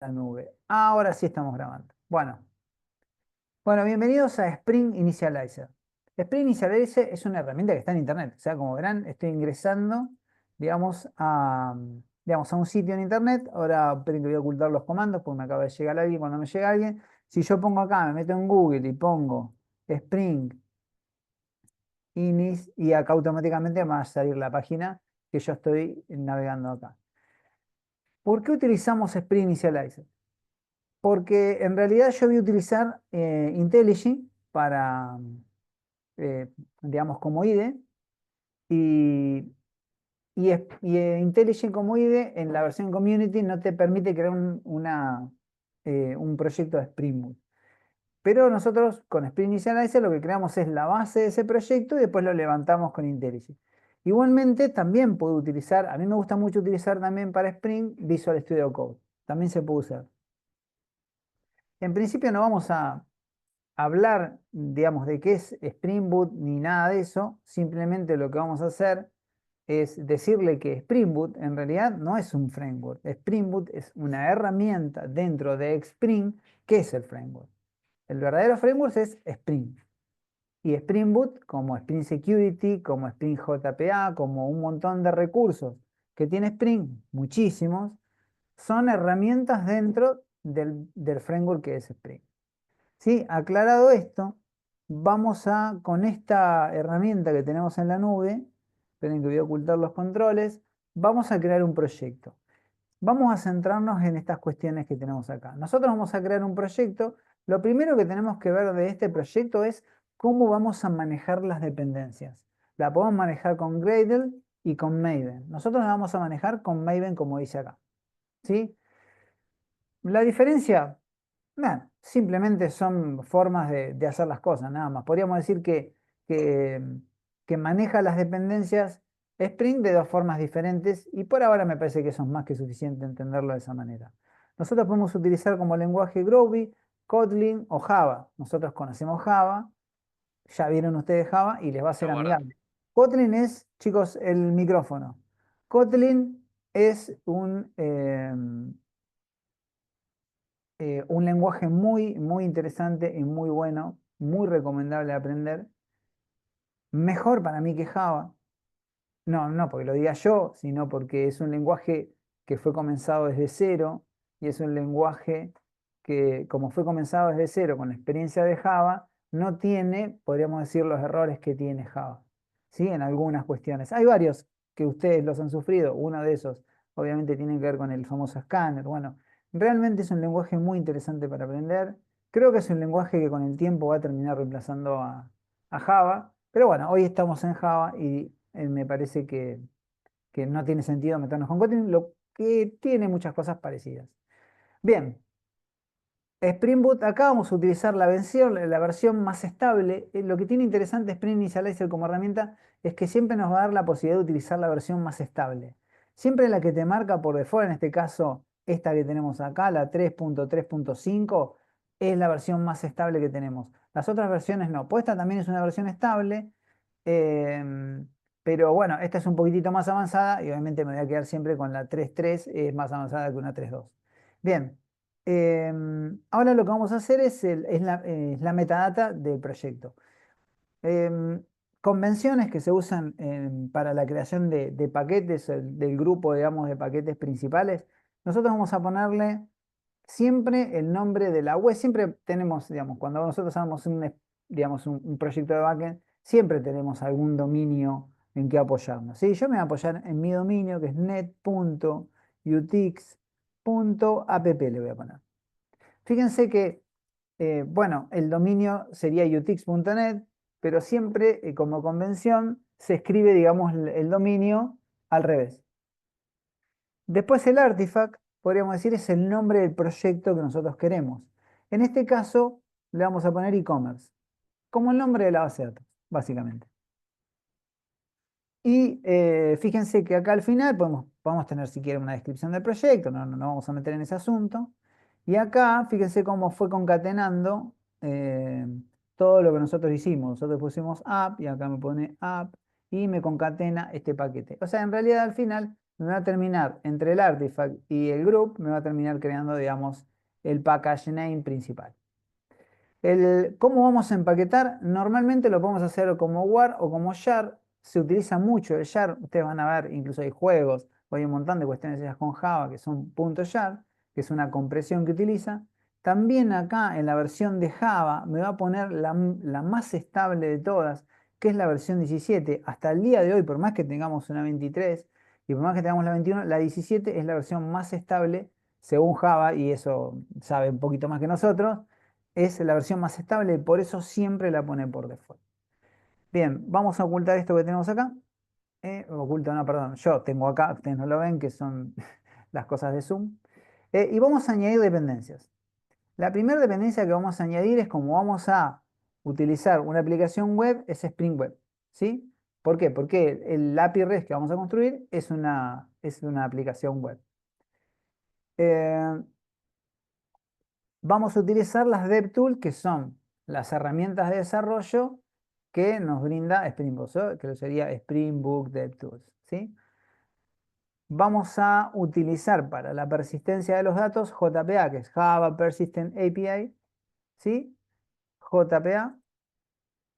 La nube. Ahora sí estamos grabando. Bueno, bienvenidos a Spring Initializer. Spring Initializer es una herramienta que está en internet. O sea, como verán, estoy ingresando, digamos, a un sitio en internet. Ahora esperen que voy a ocultar los comandos porque me acaba de llegar alguien. Cuando me llega alguien, si yo pongo acá, me meto en Google y pongo Spring Inis y acá automáticamente me va a salir la página que yo estoy navegando acá. ¿Por qué utilizamos Spring Initializer? Porque en realidad yo voy a utilizar IntelliJ para, eh, digamos, como IDE y, IntelliJ como IDE en la versión Community no te permite crear un proyecto de Spring Boot. Pero nosotros con Spring Initializer lo que creamos es la base de ese proyecto y después lo levantamos con IntelliJ. Igualmente también puedo utilizar, a mí me gusta mucho utilizar también para Spring Visual Studio Code. También se puede usar. En principio no vamos a hablar, digamos, de qué es Spring Boot ni nada de eso. Simplemente lo que vamos a hacer es decirle que Spring Boot en realidad no es un framework. Spring Boot es una herramienta dentro de Spring que es el framework. El verdadero framework es Spring. Y Spring Boot, como Spring Security, como Spring JPA, como un montón de recursos que tiene Spring, muchísimos, son herramientas dentro del framework que es Spring. ¿Sí? Aclarado esto, vamos a, con esta herramienta que tenemos en la nube, esperen que voy a ocultar los controles, vamos a crear un proyecto. Vamos a centrarnos en estas cuestiones que tenemos acá. Nosotros vamos a crear un proyecto. Lo primero que tenemos que ver de este proyecto es cómo vamos a manejar las dependencias. La podemos manejar con Gradle y con Maven. Nosotros la vamos a manejar con Maven como dice acá. ¿Sí? La diferencia, nada, simplemente son formas de hacer las cosas, nada más. Podríamos decir que, que maneja las dependencias Spring de dos formas diferentes y por ahora me parece que eso es más que suficiente entenderlo de esa manera. Nosotros podemos utilizar como lenguaje Groovy, Kotlin o Java. Nosotros conocemos Java, ya vieron ustedes Java y les va a Ya ser guarda. amigable. Kotlin es, chicos, el micrófono. Kotlin es un lenguaje muy, muy interesante y muy bueno, muy recomendable de aprender. Mejor para mí que Java. No, no porque lo diga yo, sino porque es un lenguaje que fue comenzado desde cero y es un lenguaje que, como fue comenzado desde cero con la experiencia de Java, no tiene, podríamos decir, los errores que tiene Java. ¿Sí? En algunas cuestiones. Hay varios que ustedes los han sufrido. Uno de esos, obviamente, tiene que ver con el famoso escáner. Bueno, realmente es un lenguaje muy interesante para aprender. Creo que es un lenguaje que con el tiempo va a terminar reemplazando a Java. Pero bueno, hoy estamos en Java y me parece que no tiene sentido meternos con Kotlin, lo que tiene muchas cosas parecidas. Bien, Spring Boot, acá vamos a utilizar la versión más estable. Lo que tiene interesante Spring Initializer como herramienta es que siempre nos va a dar la posibilidad de utilizar la versión más estable. Siempre la que te marca por default, en este caso esta que tenemos acá, la 3.3.5, es la versión más estable que tenemos. Las otras versiones no. Pues esta también es una versión estable, em, pero bueno, esta es un poquitito más avanzada y obviamente me voy a quedar siempre con la 3.3, es más avanzada que una 3.2. Bien. Ahora lo que vamos a hacer es la metadata del proyecto. Em, Convenciones que se usan para la creación de paquetes, del grupo, digamos, de paquetes principales. Nosotros vamos a ponerle siempre el nombre de la web. Siempre tenemos, digamos, cuando nosotros hagamos digamos, un proyecto de backend, siempre tenemos algún dominio en que apoyarnos. ¿Sí? Yo me voy a apoyar en mi dominio, que es net.utix.app, le voy a poner. Fíjense que, bueno, el dominio sería utix.net, pero siempre, como convención, se escribe, digamos, el dominio al revés. Después el artifact, podríamos decir, es el nombre del proyecto que nosotros queremos. En este caso, le vamos a poner e-commerce, como el nombre de la base de datos, básicamente. Y fíjense que acá al final podemos tener si quieren una descripción del proyecto, no vamos a meter en ese asunto. Y acá, fíjense cómo fue concatenando eh, todo lo que nosotros hicimos. Nosotros pusimos app y acá me pone app y me concatena este paquete. O sea, en realidad al final me va a terminar, entre el artifact y el group, me va a terminar creando, digamos, el package name principal. ¿Cómo vamos a empaquetar? Normalmente lo podemos hacer como war o como jar. Se utiliza mucho el jar. Ustedes van a ver, incluso hay juegos, o hay un montón de cuestiones hechas con Java que son .jar, que es una compresión que utiliza. También acá en la versión de Java me va a poner la más estable de todas, que es la versión 17. Hasta el día de hoy, por más que tengamos una 23 y por más que tengamos la 21, la 17 es la versión más estable según Java, y eso sabe un poquito más que nosotros. Es la versión más estable y por eso siempre la pone por default. Bien, vamos a ocultar esto que tenemos acá. Oculto, no, perdón, yo tengo acá, ustedes no lo ven, que son las cosas de Zoom. Y vamos a añadir dependencias. La primera dependencia que vamos a añadir es como vamos a utilizar una aplicación web, es Spring Web. ¿Sí? ¿Por qué? Porque el API REST que vamos a construir es una aplicación web. Eh, Vamos a utilizar las DevTools, que son las herramientas de desarrollo que nos brinda Spring Boot, ¿sí? Que sería Spring Boot DevTools, ¿sí? Vamos a utilizar para la persistencia de los datos JPA, que es Java Persistent API, ¿sí? JPA.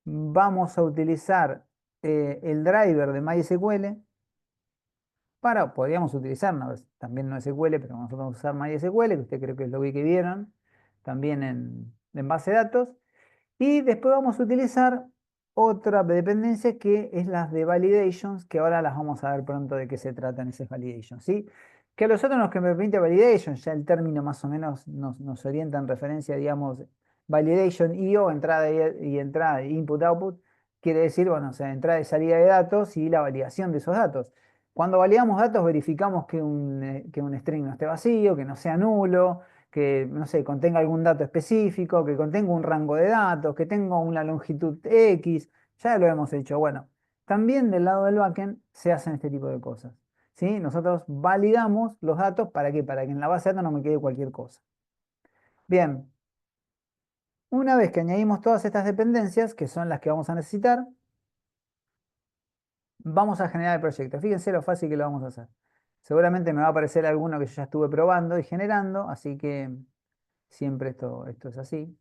Vamos a utilizar el driver de MySQL podríamos utilizar también no SQL, pero nosotros vamos a usar MySQL, que usted creo que es lo que vieron, también en base de datos. Y después vamos a utilizar otra dependencia que es las de validations, que ahora las vamos a ver pronto de qué se tratan esas validations, ¿sí? Que a nosotros nos que me permite validation, ya el término más o menos nos orienta en referencia, digamos, validation IO, entrada y entrada, input-output, quiere decir, bueno, o sea, entrada y salida de datos y la validación de esos datos. Cuando validamos datos verificamos que un string no esté vacío, que no sea nulo, que, no sé, contenga algún dato específico, que contenga un rango de datos, que tenga una longitud X, ya lo hemos hecho. Bueno, también del lado del backend se hacen este tipo de cosas. ¿Sí? Nosotros validamos los datos ¿para qué? Para que en la base de datos no me quede cualquier cosa. Bien, una vez que añadimos todas estas dependencias, que son las que vamos a necesitar, vamos a generar el proyecto. Fíjense lo fácil que lo vamos a hacer. Seguramente me va a aparecer alguno que yo ya estuve probando y generando, así que siempre esto es así.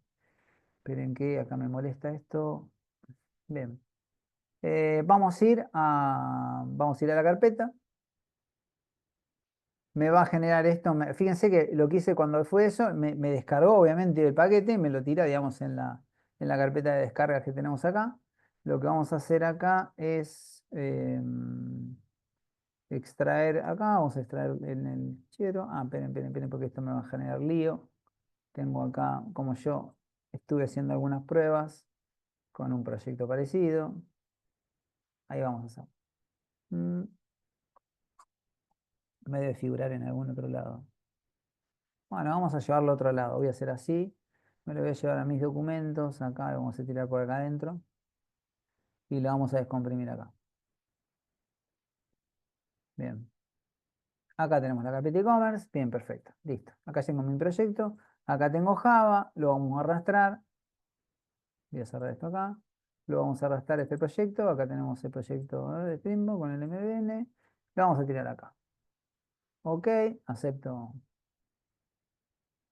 Esperen que acá me molesta esto. Bien. Vamos a ir a la carpeta. Me va a generar esto. Fíjense que lo que hice cuando fue eso, me descargó obviamente el paquete y me lo tira, digamos, en la carpeta de descargas que tenemos acá. Lo que vamos a hacer acá es extraer acá. Vamos a extraer en el fichero. Esperen, porque esto me va a generar lío. Tengo acá, como yo estuve haciendo algunas pruebas con un proyecto parecido. Ahí vamos a hacer. Me debe figurar en algún otro lado. Bueno, vamos a llevarlo a otro lado. Voy a hacer así. Me lo voy a llevar a mis documentos. Acá lo vamos a tirar por acá adentro. Y lo vamos a descomprimir acá. Bien. Acá tenemos la carpeta e-commerce. Bien, perfecto. Listo. Acá tengo mi proyecto. Acá tengo Java. Lo vamos a arrastrar. Voy a cerrar esto acá. Lo vamos a arrastrar a este proyecto. Acá tenemos el proyecto de Springbook con el MVN. Lo vamos a tirar acá. Ok. Acepto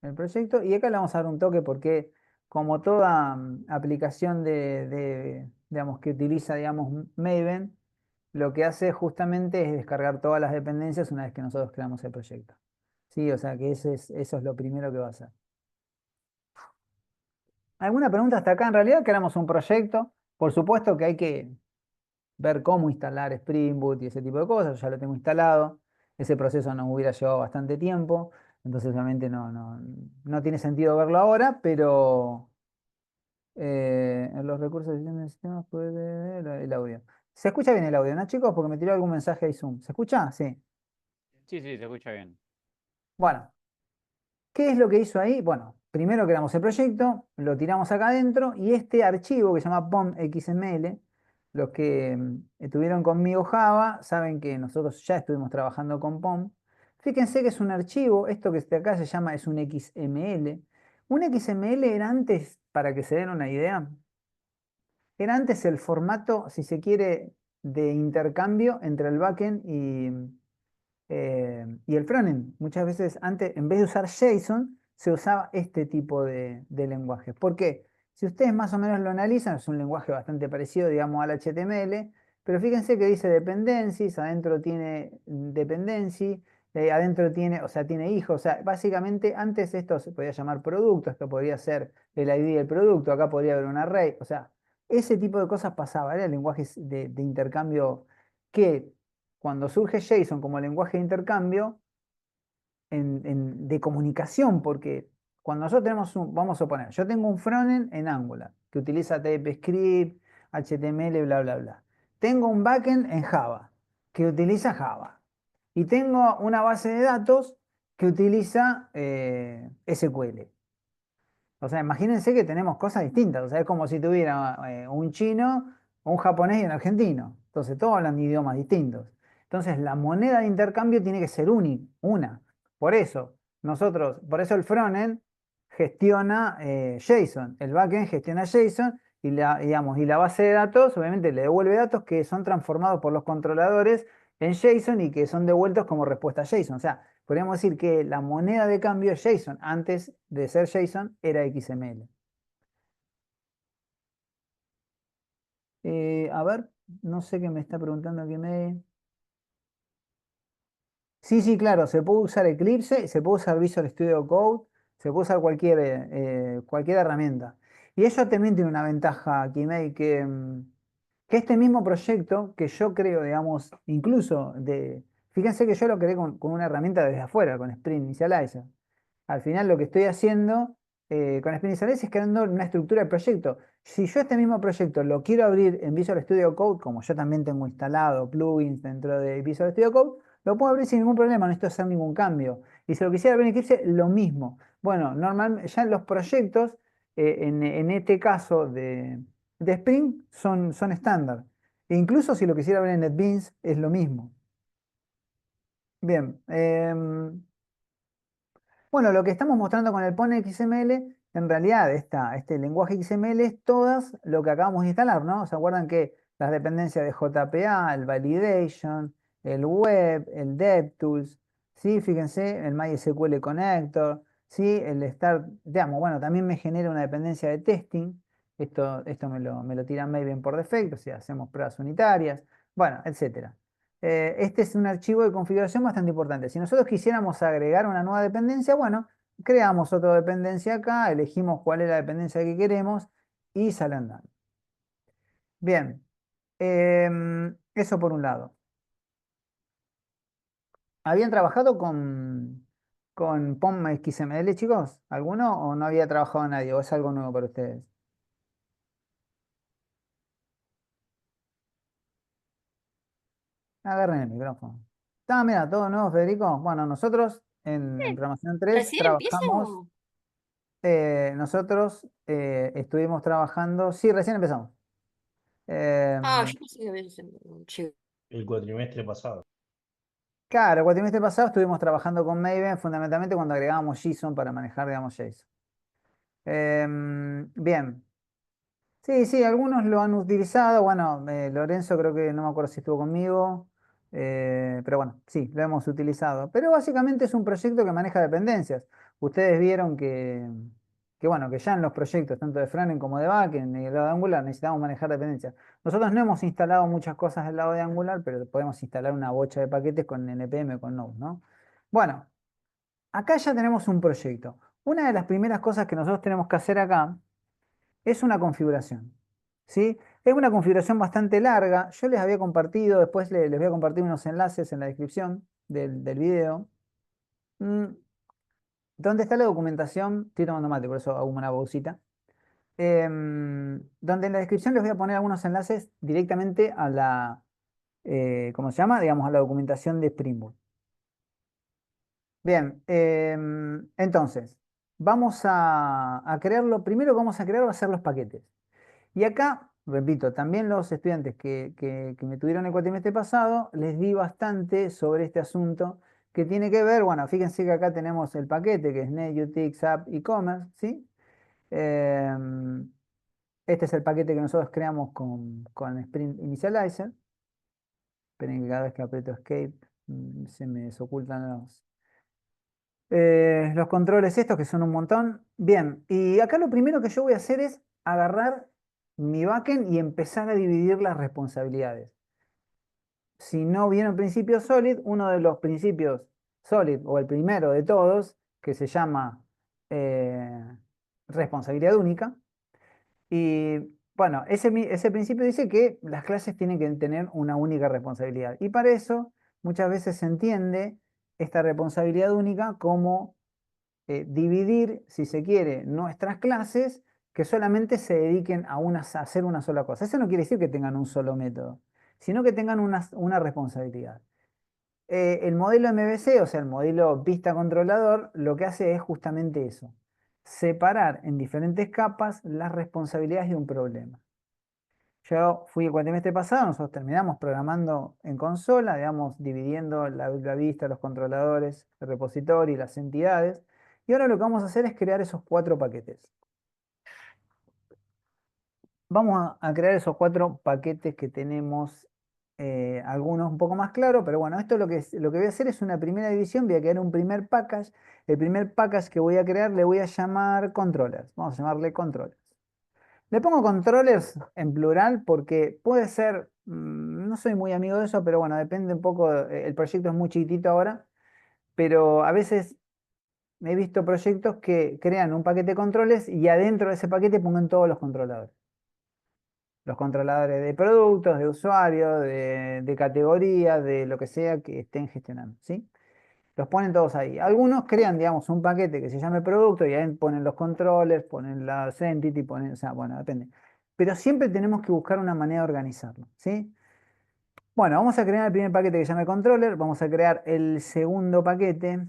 el proyecto. Y acá le vamos a dar un toque porque como toda aplicación digamos, que utiliza, digamos, Maven, lo que hace justamente es descargar todas las dependencias una vez que nosotros creamos el proyecto. Sí, o sea que eso es lo primero que va a hacer. ¿Alguna pregunta hasta acá? En realidad creamos un proyecto. Por supuesto que hay que ver cómo instalar Spring Boot y ese tipo de cosas. Yo ya lo tengo instalado. Ese proceso nos hubiera llevado bastante tiempo. Entonces obviamente no tiene sentido verlo ahora, pero en los recursos de edición de sistemas puede ver el audio. ¿Se escucha bien el audio, no, chicos? Porque me tiró algún mensaje ahí Zoom. ¿Se escucha? Sí. Sí, sí, se escucha bien. Bueno, ¿qué es lo que hizo ahí? Bueno, primero creamos el proyecto, lo tiramos acá adentro y este archivo que se llama POM.xml, los que estuvieron conmigo Java saben que nosotros ya estuvimos trabajando con POM. Fíjense que es un archivo, esto que está acá se llama, es un XML. Un XML era antes, para que se den una idea, era antes el formato, si se quiere, de intercambio entre el backend Y el frontend, muchas veces antes, en vez de usar JSON, se usaba este tipo de lenguaje. ¿Por qué? Si ustedes más o menos lo analizan, es un lenguaje bastante parecido, digamos, al HTML, pero fíjense que dice dependencies, adentro tiene dependency, adentro tiene, o sea, tiene hijos, o sea, básicamente antes esto se podía llamar producto, esto podría ser el ID del producto, acá podría haber un array, o sea, ese tipo de cosas pasaba, era lenguajes de intercambio que cuando surge JSON como lenguaje de intercambio, de comunicación, porque cuando nosotros tenemos vamos a poner, yo tengo un frontend en Angular que utiliza TypeScript, HTML, bla, bla, bla. Tengo un backend en Java que utiliza Java. Y tengo una base de datos que utiliza SQL. O sea, imagínense que tenemos cosas distintas. O sea, es como si tuviera un chino, un japonés y un argentino. Entonces, todos hablan idiomas distintos. Entonces, la moneda de intercambio tiene que ser única, una. Por eso, por eso el frontend gestiona JSON, el backend gestiona JSON y digamos, y la base de datos, obviamente, le devuelve datos que son transformados por los controladores en JSON y que son devueltos como respuesta a JSON. O sea, podríamos decir que la moneda de cambio es JSON. Antes de ser JSON era XML. A ver, no sé qué me está preguntando que me... Sí, sí, claro, se puede usar Eclipse, se puede usar Visual Studio Code, se puede usar cualquier herramienta. Y eso también tiene una ventaja, Kimei, que este mismo proyecto que yo creo, digamos, incluso fíjense que yo lo creé con una herramienta desde afuera, con Spring Initializer. Al final lo que estoy haciendo con Spring Initializer es creando una estructura de proyecto. Si yo este mismo proyecto lo quiero abrir en Visual Studio Code, como yo también tengo instalado plugins dentro de Visual Studio Code, lo puedo abrir sin ningún problema, no necesito hacer ningún cambio. Y si lo quisiera abrir en Eclipse, lo mismo. Bueno, normalmente ya en los proyectos, en este caso de Spring, son estándar. E incluso si lo quisiera abrir en NetBeans, es lo mismo. Bien. Bueno, lo que estamos mostrando con el Pone XML, en realidad este lenguaje XML es todas lo que acabamos de instalar, ¿no? ¿Se acuerdan que las dependencias de JPA, el Validation, el Web, el DevTools, ¿sí? Fíjense, el MySQL Connector, ¿sí? El Start, digamos, bueno, también me genera una dependencia de testing, esto me lo tira Maven por defecto, si hacemos pruebas unitarias, bueno, etcétera. Este es un archivo de configuración bastante importante. Si nosotros quisiéramos agregar una nueva dependencia, bueno, creamos otra dependencia acá, elegimos cuál es la dependencia que queremos y sale andando. Bien, eso por un lado. ¿Habían trabajado con POM XML, chicos? ¿Alguno o no había trabajado nadie? ¿O es algo nuevo para ustedes? Agarren el micrófono. Mira, todo nuevo, Federico. Bueno, nosotros en Programación 3 ¿Recién trabajamos. empiezo? Nosotros estuvimos trabajando, sí, recién empezamos. Ah, Em, yo pensé que habías llegado. El cuatrimestre pasado. claro, el cuatrimestre pasado estuvimos trabajando con Maven, fundamentalmente cuando agregábamos JSON para manejar, digamos, JSON. Bien, sí, sí, algunos lo han utilizado. Bueno, Lorenzo creo que no me acuerdo si estuvo conmigo, pero bueno, sí, lo hemos utilizado. Pero básicamente es un proyecto que maneja dependencias. Ustedes vieron que bueno, que ya en los proyectos, tanto de frontend como de backend y el lado de Angular, necesitamos manejar dependencias. Nosotros no hemos instalado muchas cosas del lado de Angular, pero podemos instalar una bocha de paquetes con NPM o con Node, ¿no? Bueno, acá ya tenemos un proyecto. Una de las primeras cosas que nosotros tenemos que hacer acá es una configuración. ¿Sí? Es una configuración bastante larga. Yo les había compartido, después les voy a compartir unos enlaces en la descripción del video. Mm, donde está la documentación, estoy tomando mate, por eso hago una pausita. Donde en la descripción les voy a poner algunos enlaces directamente a ¿cómo se llama? Digamos, a la documentación de Spring Boot. Bien, entonces, vamos a crearlo. Primero que vamos a crear va a ser los paquetes. Y acá, repito, también los estudiantes que me tuvieron el cuatrimestre pasado, les di bastante sobre este asunto que tiene que ver, bueno, fíjense que acá tenemos el paquete que es NetUtix App E-Commerce, ¿sí? Em, este es el paquete que nosotros creamos con Spring Initializer. Esperen que cada vez que aprieto Escape. Se me desocultan los controles estos, que son un montón. Bien, y acá lo primero que yo voy a hacer es agarrar mi backend y empezar a dividir las responsabilidades. Si no viene el principio Solid, uno de los principios Solid, o el primero de todos, que se llama responsabilidad única. Y bueno, ese principio dice que las clases tienen que tener una única responsabilidad. Y para eso muchas veces se entiende esta responsabilidad única como dividir, si se quiere, nuestras clases que solamente se dediquen a hacer una sola cosa. Eso no quiere decir que tengan un solo método, sino que tengan una responsabilidad. El modelo MVC, o sea, el modelo vista controlador, lo que hace es justamente eso: separar en diferentes capas las responsabilidades de un problema. Yo fui el cuatrimestre pasado, nosotros terminamos programando en consola, digamos, dividiendo la vista, los controladores, el repositorio y las entidades. Y ahora lo que vamos a hacer es crear esos 4 paquetes. Vamos a crear esos 4 paquetes que tenemos, algunos un poco más claros, pero bueno, esto lo que voy a hacer es una primera división, voy a crear un primer package. El primer package que voy a crear le voy a llamar controllers. Vamos a llamarle controllers. Le pongo controllers en plural porque puede ser, no soy muy amigo de eso, pero bueno, depende un poco, el proyecto es muy chiquitito ahora, pero a veces he visto proyectos que crean un paquete de controles y adentro de ese paquete pongan todos los controladores. Los controladores de productos, de usuarios, de categorías, de lo que sea que estén gestionando, ¿sí? Los ponen todos ahí. Algunos crean, digamos, un paquete que se llame producto y ahí ponen los controllers, ponen las entity, ponen, o sea, bueno, depende. Pero siempre tenemos que buscar una manera de organizarlo, ¿sí? Bueno, vamos a crear el primer paquete que se llame controller, vamos a crear el segundo paquete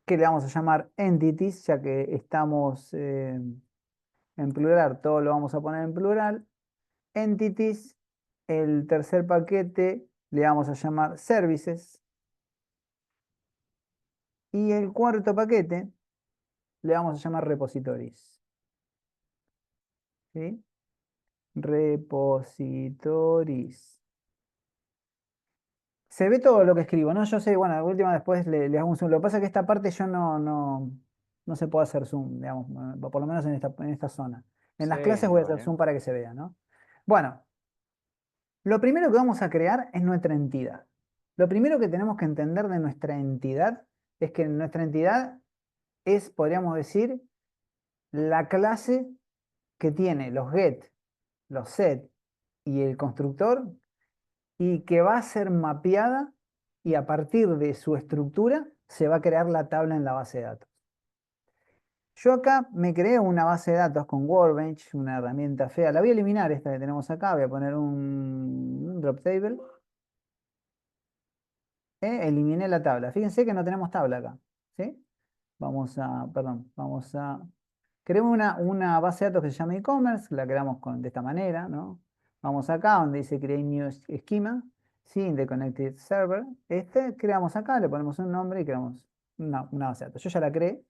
que le vamos a llamar entities, ya que estamos en plural, todo lo vamos a poner en plural. Entities. El tercer paquete le vamos a llamar services. Y el cuarto paquete le vamos a llamar repositories. ¿Sí? Repositories. Se ve todo lo que escribo, ¿no? Yo sé, bueno, de última después le hago un zoom. Lo que pasa es que esta parte yo no se puede hacer zoom, digamos, por lo menos en esta zona. En las Sí, clases voy a hacer igual, ¿eh? zoom para que se vea, ¿no? Bueno, lo primero que vamos a crear es nuestra entidad. Lo primero que tenemos que entender de nuestra entidad es que nuestra entidad es, podríamos decir, la clase que tiene los get, los set y el constructor, y que va a ser mapeada, y a partir de su estructura se va a crear la tabla en la base de datos. Yo acá me creé una base de datos con Workbench, una herramienta fea. La voy a eliminar, esta que tenemos acá. Voy a poner un drop table. Eliminé la tabla. Fíjense que no tenemos tabla acá, ¿sí? Creemos una base de datos que se llama e-commerce, la creamos de esta manera, ¿no? Vamos acá donde dice create new schema, ¿sí? In the connected server. Creamos acá, le ponemos un nombre y creamos una base de datos. Yo ya la creé,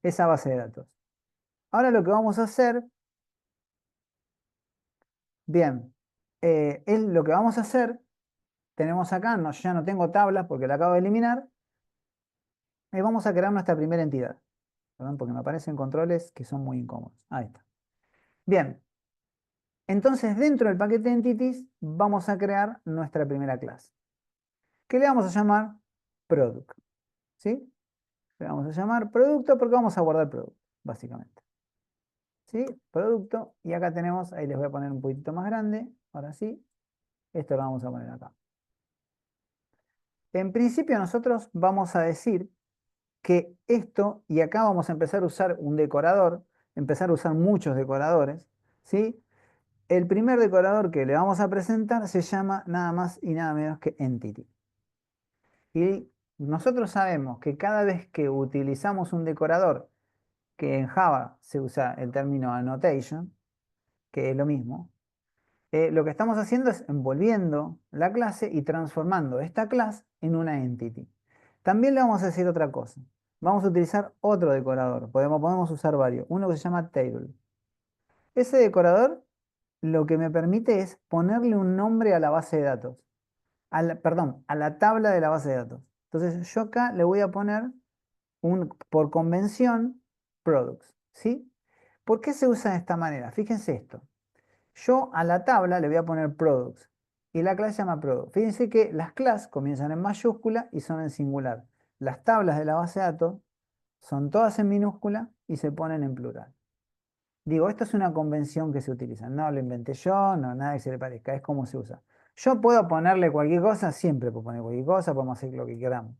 esa base de datos. Ahora lo que vamos a hacer, bien, lo que vamos a hacer, tenemos acá, yo ya no tengo tablas porque la acabo de eliminar, y vamos a crear nuestra primera entidad. Perdón, porque me aparecen controles que son muy incómodos. Ahí está. Bien. Entonces, dentro del paquete entities, vamos a crear nuestra primera clase, que le vamos a llamar product. ¿Sí? Le vamos a llamar producto porque vamos a guardar producto, básicamente. ¿Sí? Producto. Y acá tenemos, ahí les voy a poner un poquitito más grande. Ahora sí. Esto lo vamos a poner acá. En principio, nosotros vamos a decir que esto, y acá vamos a empezar a usar un decorador, empezar a usar muchos decoradores, ¿sí? El primer decorador que le vamos a presentar se llama nada más y nada menos que entity. Y nosotros sabemos que cada vez que utilizamos un decorador, que en Java se usa el término annotation, que es lo mismo, lo que estamos haciendo es envolviendo la clase y transformando esta clase en una entity. También le vamos a decir otra cosa. Vamos a utilizar otro decorador. Podemos usar varios. Uno que se llama table. Ese decorador lo que me permite es ponerle un nombre a la base de datos. perdón, a la tabla de la base de datos. Entonces yo acá le voy a poner por convención products, ¿sí? ¿Por qué se usa de esta manera? Fíjense esto. Yo a la tabla le voy a poner products y la clase se llama product. Fíjense que las clases comienzan en mayúscula y son en singular. Las tablas de la base de datos son todas en minúscula y se ponen en plural. Digo, esto es una convención que se utiliza. No lo inventé yo, no nada que se le parezca, es como se usa. Yo puedo ponerle cualquier cosa, siempre puedo poner cualquier cosa, podemos hacer lo que queramos,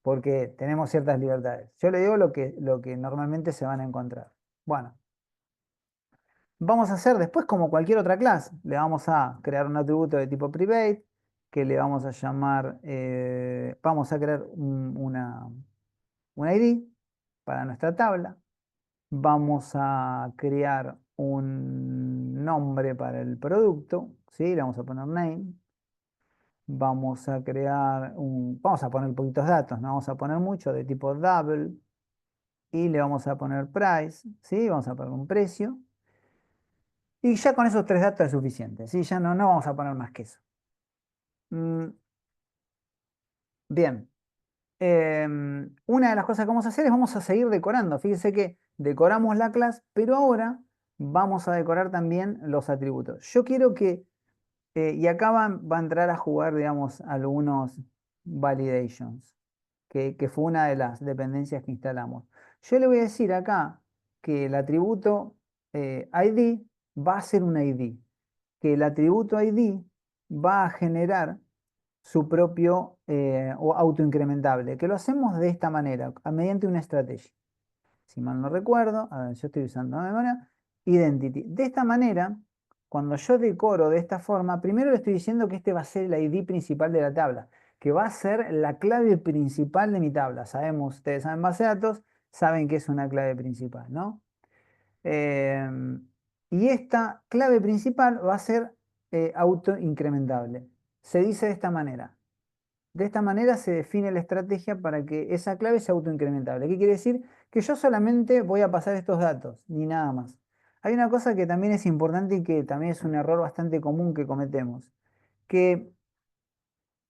porque tenemos ciertas libertades. Yo le digo lo que normalmente se van a encontrar. Bueno, vamos a hacer después como cualquier otra clase. Le vamos a crear un atributo de tipo private, que le vamos a llamar, vamos a crear un ID para nuestra tabla. Vamos a crear un nombre para el producto, ¿sí? Le vamos a poner name. Vamos a crear vamos a poner poquitos datos, no vamos a poner mucho, de tipo double. Y le vamos a poner price, ¿sí? Vamos a poner un precio. Y ya con esos 3 datos es suficiente, ¿sí? Ya no vamos a poner más que eso. Bien. Una de las cosas que vamos a hacer es vamos a seguir decorando. Fíjense que decoramos la clase, pero ahora vamos a decorar también los atributos. Yo quiero que, y acá va a entrar a jugar, digamos, algunos validations, que fue una de las dependencias que instalamos. Yo le voy a decir acá que el atributo ID va a ser un ID, que el atributo ID va a generar su propio o autoincrementable, que lo hacemos de esta manera, mediante una estrategia. Si mal no recuerdo, a ver, yo estoy usando de memoria, identity. De esta manera, cuando yo decoro de esta forma, primero le estoy diciendo que este va a ser el ID principal de la tabla, que va a ser la clave principal de mi tabla. Sabemos, ustedes saben base de datos, saben que es una clave principal, ¿no? Y esta clave principal va a ser autoincrementable. Se dice de esta manera. De esta manera se define la estrategia para que esa clave sea autoincrementable. ¿Qué quiere decir? Que yo solamente voy a pasar estos datos, ni nada más. Hay una cosa que también es importante y que también es un error bastante común que cometemos. Que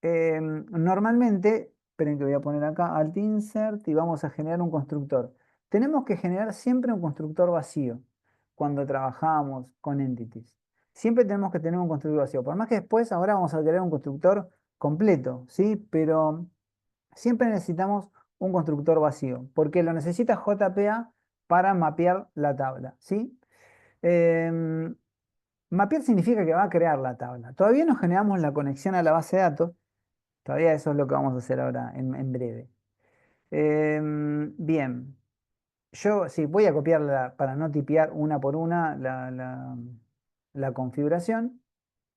normalmente, esperen que voy a poner acá alt insert y vamos a generar un constructor. Tenemos que generar siempre un constructor vacío cuando trabajamos con entities. Siempre tenemos que tener un constructor vacío. Por más que después ahora vamos a crear un constructor completo, ¿sí? Pero siempre necesitamos un constructor vacío, porque lo necesita JPA para mapear la tabla, ¿sí? Em, Mapear significa que va a crear la tabla. Todavía no generamos la conexión a la base de datos. Todavía eso es lo que vamos a hacer ahora en breve. Bien. Yo sí, voy a copiar para no tipear una por una la configuración,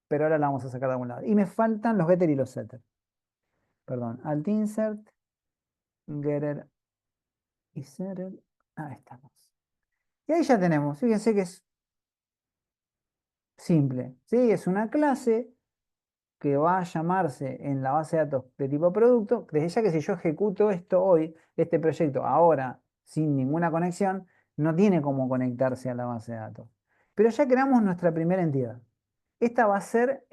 pero ahora la vamos a sacar de algún lado. Y me faltan los getter y los setter. Perdón, alt insert, getter y setter. Ahí estamos. Y ahí ya tenemos. Fíjense que es simple, ¿sí? Es una clase que va a llamarse en la base de datos de tipo producto. Desde ya que si yo ejecuto esto hoy, este proyecto ahora, sin ninguna conexión, no tiene cómo conectarse a la base de datos. Pero ya creamos nuestra primera entidad. Esto va a ser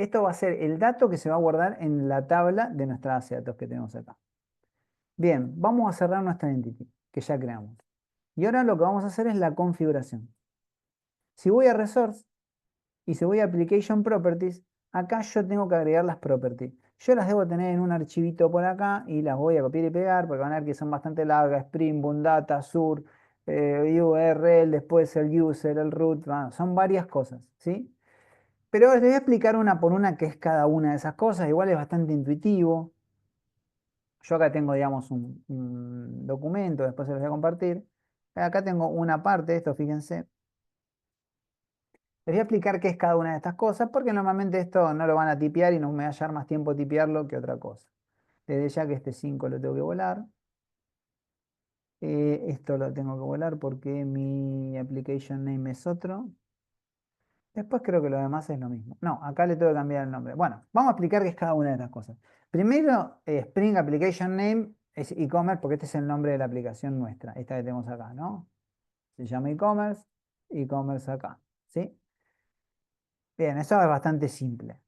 el dato que se va a guardar en la tabla de nuestra base de datos que tenemos acá. Bien, vamos a cerrar nuestra entity que ya creamos. Y ahora lo que vamos a hacer es la configuración. Si voy a Resource y si voy a Application Properties, acá yo tengo que agregar las properties. Yo las debo tener en un archivito por acá y las voy a copiar y pegar porque van a ver que son bastante largas. Spring, Boot, Data, Sur, URL, después el user, el root, bueno, son varias cosas, ¿sí? Pero les voy a explicar una por una qué es cada una de esas cosas. Igual es bastante intuitivo. Yo acá tengo, digamos, un documento, después se los voy a compartir. Acá tengo una parte de esto, fíjense. Les voy a explicar qué es cada una de estas cosas, porque normalmente esto no lo van a tipear y no me va a llevar más tiempo tipearlo que otra cosa. Desde ya que este 5 lo tengo que volar. Esto lo tengo que volar porque mi application name es otro. Después creo que lo demás es lo mismo. No, acá le tengo que cambiar el nombre. Bueno, vamos a explicar qué es cada una de estas cosas. Primero, Spring Application Name es e-commerce porque este es el nombre de la aplicación nuestra. Esta que tenemos acá, ¿no? Se llama e-commerce acá. ¿Sí? Bien, eso es bastante simple.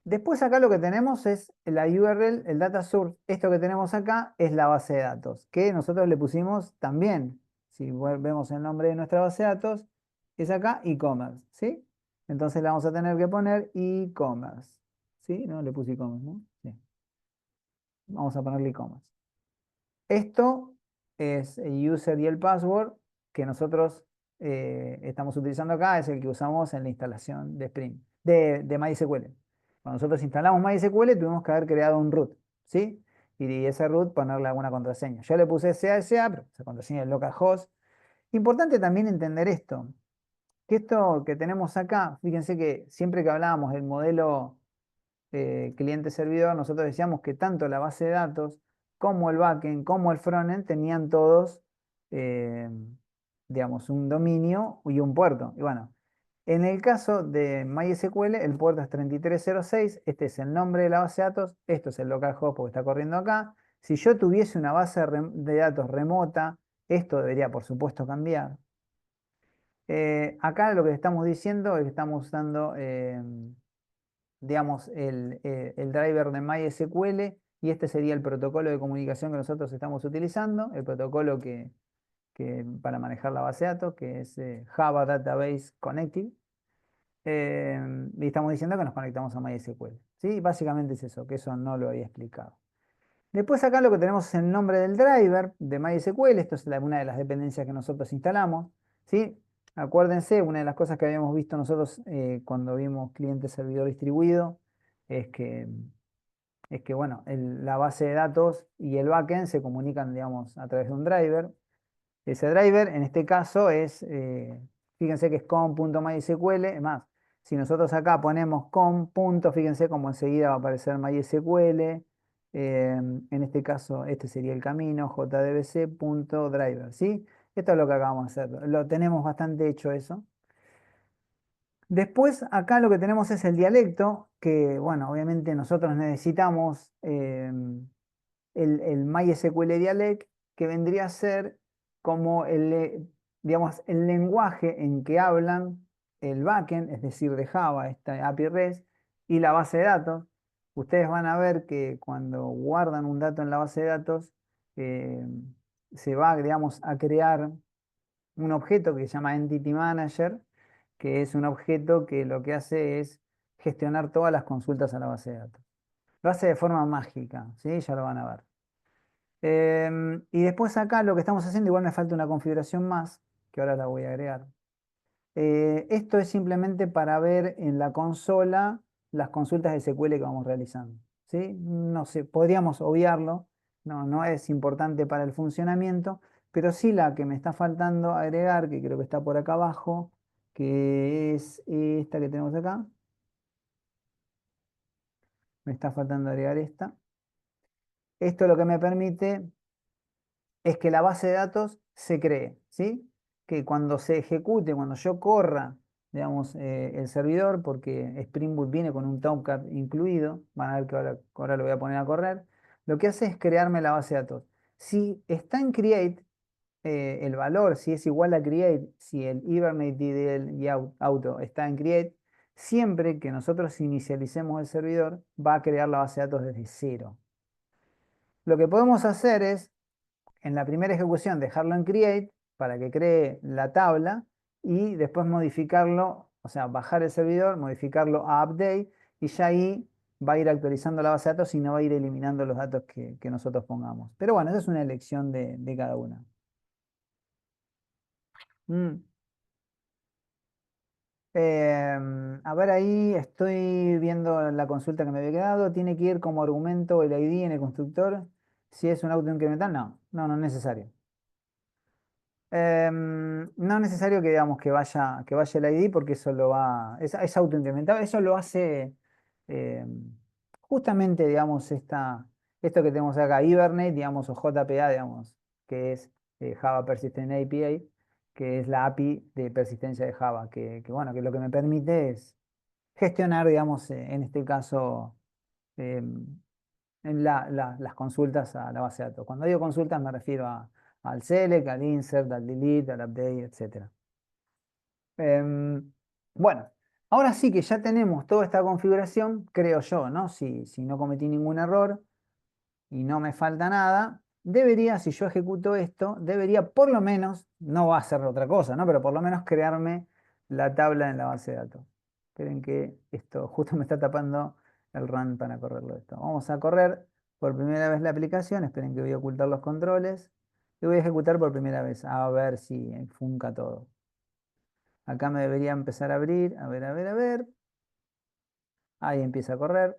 Después acá lo que tenemos es la URL, el data source. Esto que tenemos acá es la base de datos, que nosotros le pusimos también. Si vemos el nombre de nuestra base de datos, es acá e-commerce, ¿sí? Entonces le vamos a tener que poner e-commerce, ¿sí? No, le puse e-commerce, ¿no? Sí. Vamos a ponerle e-commerce. Esto es el user y el password que nosotros estamos utilizando acá, es el que usamos en la instalación de Spring, de MySQL. Cuando nosotros instalamos MySQL tuvimos que haber creado un root, ¿sí? Y ese root ponerle alguna contraseña. Yo le puse SASA, pero esa contraseña es localhost. Importante también entender esto, que esto que tenemos acá, fíjense que siempre que hablábamos del modelo cliente-servidor, nosotros decíamos que tanto la base de datos como el backend, como el frontend, tenían todos, eh, digamos, un dominio y un puerto. Y bueno, en el caso de MySQL, el puerto es 3306, este es el nombre de la base de datos, esto es el localhost porque está corriendo acá. Si yo tuviese una base de datos remota, esto debería, por supuesto, cambiar. Acá lo que estamos diciendo es que estamos usando digamos, el driver de MySQL y este sería el protocolo de comunicación que nosotros estamos utilizando, el protocolo para manejar la base de datos, que es Java Database Connected. Y estamos diciendo que nos conectamos a MySQL. ¿Sí? Básicamente es eso, que eso no lo había explicado. Después acá lo que tenemos es el nombre del driver de MySQL, esto es una de las dependencias que nosotros instalamos. ¿Sí? Acuérdense, una de las cosas que habíamos visto nosotros cuando vimos cliente-servidor distribuido es que bueno, la base de datos y el backend se comunican, digamos, a través de un driver. Ese driver, en este caso, fíjense que es com.mysql. Es más, si nosotros acá ponemos com. Fíjense cómo enseguida va a aparecer MySQL. En este caso, este sería el camino, jdbc.driver, ¿sí? Esto es lo que acabamos de hacer. Lo tenemos bastante hecho eso. Después, acá lo que tenemos es el dialecto, que, bueno, obviamente nosotros necesitamos el MySQL Dialect, que vendría a ser como digamos, el lenguaje en que hablan el backend, es decir, de Java, esta API REST, y la base de datos. Ustedes van a ver que cuando guardan un dato en la base de datos, eh, se va, digamos, a crear un objeto que se llama Entity Manager, que es un objeto que lo que hace es gestionar todas las consultas a la base de datos. Lo hace de forma mágica, ¿sí? Ya lo van a ver. Y después acá lo que estamos haciendo, igual me falta una configuración más, que ahora la voy a agregar. Esto es simplemente para ver en la consola las consultas de SQL que vamos realizando, ¿sí? No sé, podríamos obviarlo, no es importante para el funcionamiento, pero sí la que me está faltando agregar, que creo que está por acá abajo, que es esta que tenemos acá. Me está faltando agregar esta. Esto lo que me permite es que la base de datos se cree, ¿sí? Que cuando se ejecute, cuando yo corra, digamos, el servidor, porque Spring Boot viene con un Tomcat incluido, van a ver que ahora lo voy a poner a correr, lo que hace es crearme la base de datos. Si está en create, el valor, si es igual a create, si el Hibernate y auto está en create, siempre que nosotros inicialicemos el servidor, va a crear la base de datos desde cero. Lo que podemos hacer es en la primera ejecución dejarlo en create para que cree la tabla y después modificarlo, o sea, bajar el servidor, modificarlo a update y ya ahí va a ir actualizando la base de datos y no va a ir eliminando los datos que nosotros pongamos. Pero bueno, esa es una elección de cada una. A ver, ahí estoy viendo la consulta que me había quedado. Tiene que ir como argumento el ID en el constructor. Si es un auto incremental, no es necesario. No es necesario que digamos que vaya el ID porque eso lo va, es autoimplementable, eso lo hace justamente, digamos, esto que tenemos acá, Hibernate, digamos, o JPA, digamos, que es Java Persistent API, que es la API de persistencia de Java, bueno, que lo que me permite es gestionar, digamos, en este caso, en las consultas a la base de datos. Cuando digo consultas me refiero al select, al insert, al delete, al update, etc. Bueno, Ahora sí que ya tenemos toda esta configuración, creo yo, ¿no? Si no cometí ningún error y no me falta nada, debería, si yo ejecuto esto, debería por lo menos, no va a hacer otra cosa, ¿no? Pero por lo menos crearme la tabla en la base de datos. Esperen que esto justo me está tapando el run para correrlo esto. Vamos a correr por primera vez la aplicación, esperen que voy a ocultar los controles y voy a ejecutar por primera vez, a ver si funca todo. Acá me debería empezar a abrir, a ver, a ver, a ver. Ahí empieza a correr.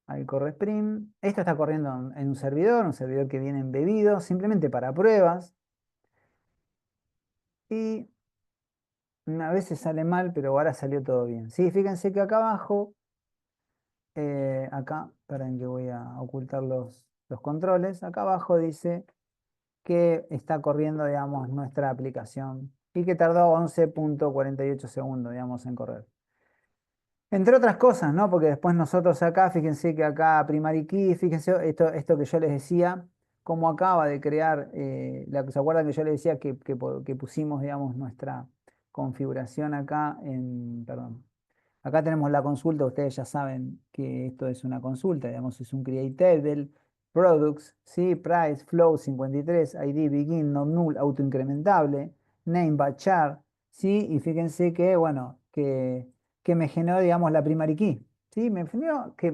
Ahí corre Spring. Esto está corriendo en un servidor que viene embebido, simplemente para pruebas. Y a veces sale mal, pero ahora salió todo bien. Sí, fíjense que acá abajo, acá, esperen que voy a ocultar los controles. Acá abajo dice que está corriendo, digamos, nuestra aplicación y que tardó 11.48 segundos, digamos, en correr. Entre otras cosas, ¿no? Porque después nosotros acá, fíjense que acá primary key, fíjense esto que yo les decía, cómo acaba de crear, ¿se acuerdan que yo les decía que pusimos, digamos, nuestra configuración acá en, perdón, acá tenemos la consulta, ustedes ya saben que esto es una consulta, digamos, es un create table, products, ¿sí? Price, flow 53, ID, begin, non null, autoincrementable, name, bachar, ¿sí? Y fíjense que, bueno, que me generó, digamos, la primary key, ¿sí? Me generó que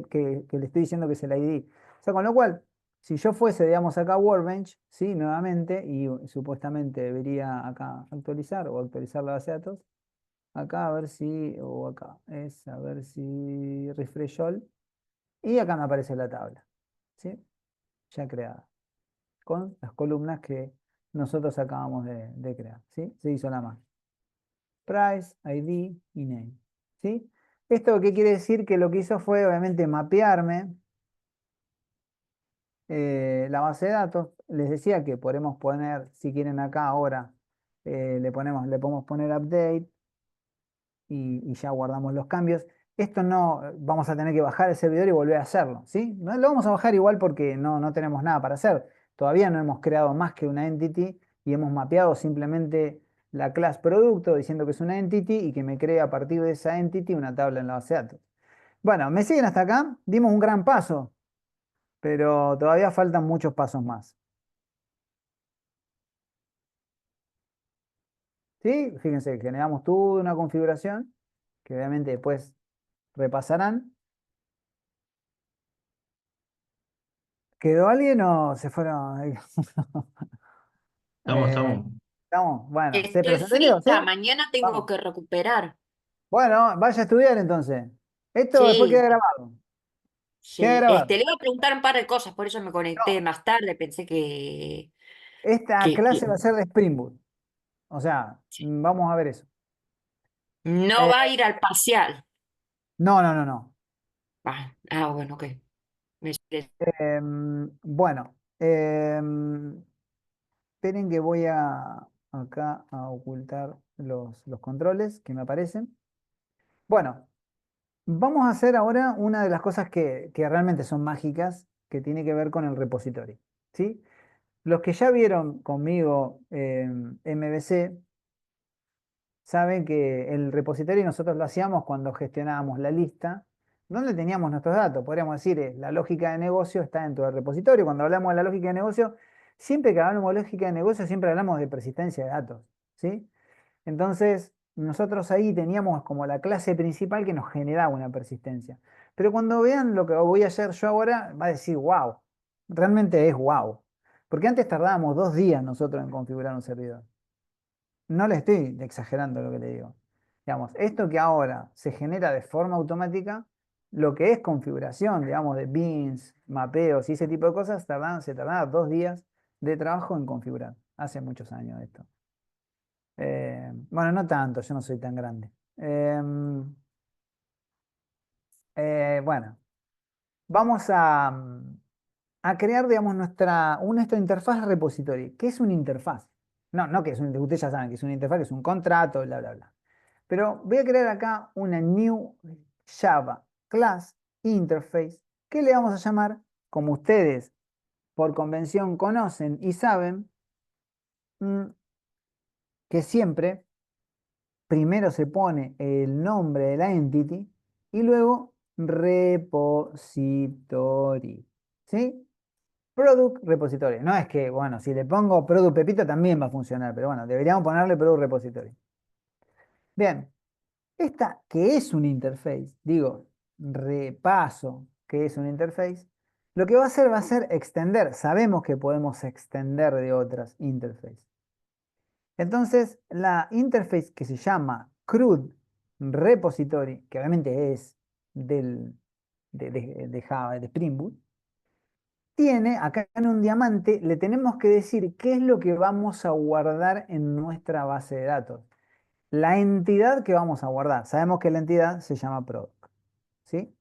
le estoy diciendo que es el ID. O sea, con lo cual, si yo fuese, digamos, acá a Workbench, ¿sí? Nuevamente, y supuestamente debería acá actualizar o actualizar la base de datos, acá a ver si, o acá, es a ver si refresh all, y acá me aparece la tabla, ¿sí? Ya creada, con las columnas que nosotros acabamos de crear, ¿sí? Se hizo la magia. Price, ID y name, ¿sí? ¿Esto qué quiere decir? Que lo que hizo fue obviamente mapearme la base de datos. Les decía que podemos poner, si quieren acá ahora, le podemos poner update y ya guardamos los cambios. Esto no, vamos a tener que bajar el servidor y volver a hacerlo, ¿sí? No lo vamos a bajar igual porque no tenemos nada para hacer. Todavía no hemos creado más que una entity y hemos mapeado simplemente la class producto diciendo que es una entity y que me crea a partir de esa entity una tabla en la base de datos. Bueno, ¿me siguen hasta acá? Dimos un gran paso, pero todavía faltan muchos pasos más. ¿Sí? Fíjense, generamos toda una configuración que obviamente después repasarán. ¿Quedó alguien o se fueron? Estamos, Eh, estamos. ¿Estamos? Bueno, ¿pero Estoy se entendió, sí? frita, mañana tengo Vamos. que recuperar. Bueno, vaya a estudiar entonces. Esto después queda Sí, grabado. Queda sí. grabado. Le iba a preguntar un par de cosas, por eso me conecté No, más tarde, pensé esta que, clase va a ser de Spring Boot. O sea, vamos a ver eso. no Eh, va a ir al parcial. no, no, no, no. Bueno, ok. Me- Bueno, esperen que voy acá a ocultar los controles que me aparecen. Bueno, vamos a hacer ahora una de las cosas que realmente son mágicas, que tiene que ver con el repositorio, ¿sí? Los que ya vieron conmigo MVC saben que el repositorio nosotros lo hacíamos cuando gestionábamos la lista, donde teníamos nuestros datos. Podríamos decir, la lógica de negocio está dentro del repositorio. Cuando hablamos de la lógica de negocio, siempre que hablamos de lógica de negocio, siempre hablamos de persistencia de datos, ¿sí? Entonces, nosotros ahí teníamos como la clase principal que nos generaba una persistencia. Pero cuando vean lo que voy a hacer yo ahora, va a decir, wow, realmente es wow. Porque antes tardábamos 2 días nosotros en configurar un servidor. No le estoy exagerando lo que le digo. Digamos, esto que ahora se genera de forma automática, lo que es configuración, digamos, de beans, mapeos y ese tipo de cosas, se tardaba 2 días de trabajo en configurar. Hace muchos años esto. Bueno, no tanto, yo no soy tan grande. Bueno, vamos a crear, digamos, nuestra interfaz repository. ¿Qué es una interfaz? No que es un, ustedes ya saben que es una interfaz, que es un contrato, bla, bla, bla. Pero voy a crear acá una new Java class interface que le vamos a llamar, como ustedes por convención conocen y saben, que siempre primero se pone el nombre de la entity y luego repository. ¿Sí? Product repository. No es que, bueno, si le pongo product Pepito también va a funcionar, pero bueno, deberíamos ponerle product repository. Bien, esta que es un interface, digo, repaso que es un interface, lo que va a ser extender. Sabemos que podemos extender de otras interfaces. Entonces, la interface que se llama CRUD repository, que obviamente es de Java, de Spring Boot, tiene, acá en un diamante, le tenemos que decir qué es lo que vamos a guardar en nuestra base de datos. La entidad que vamos a guardar. Sabemos que la entidad se llama product. ¿Sí?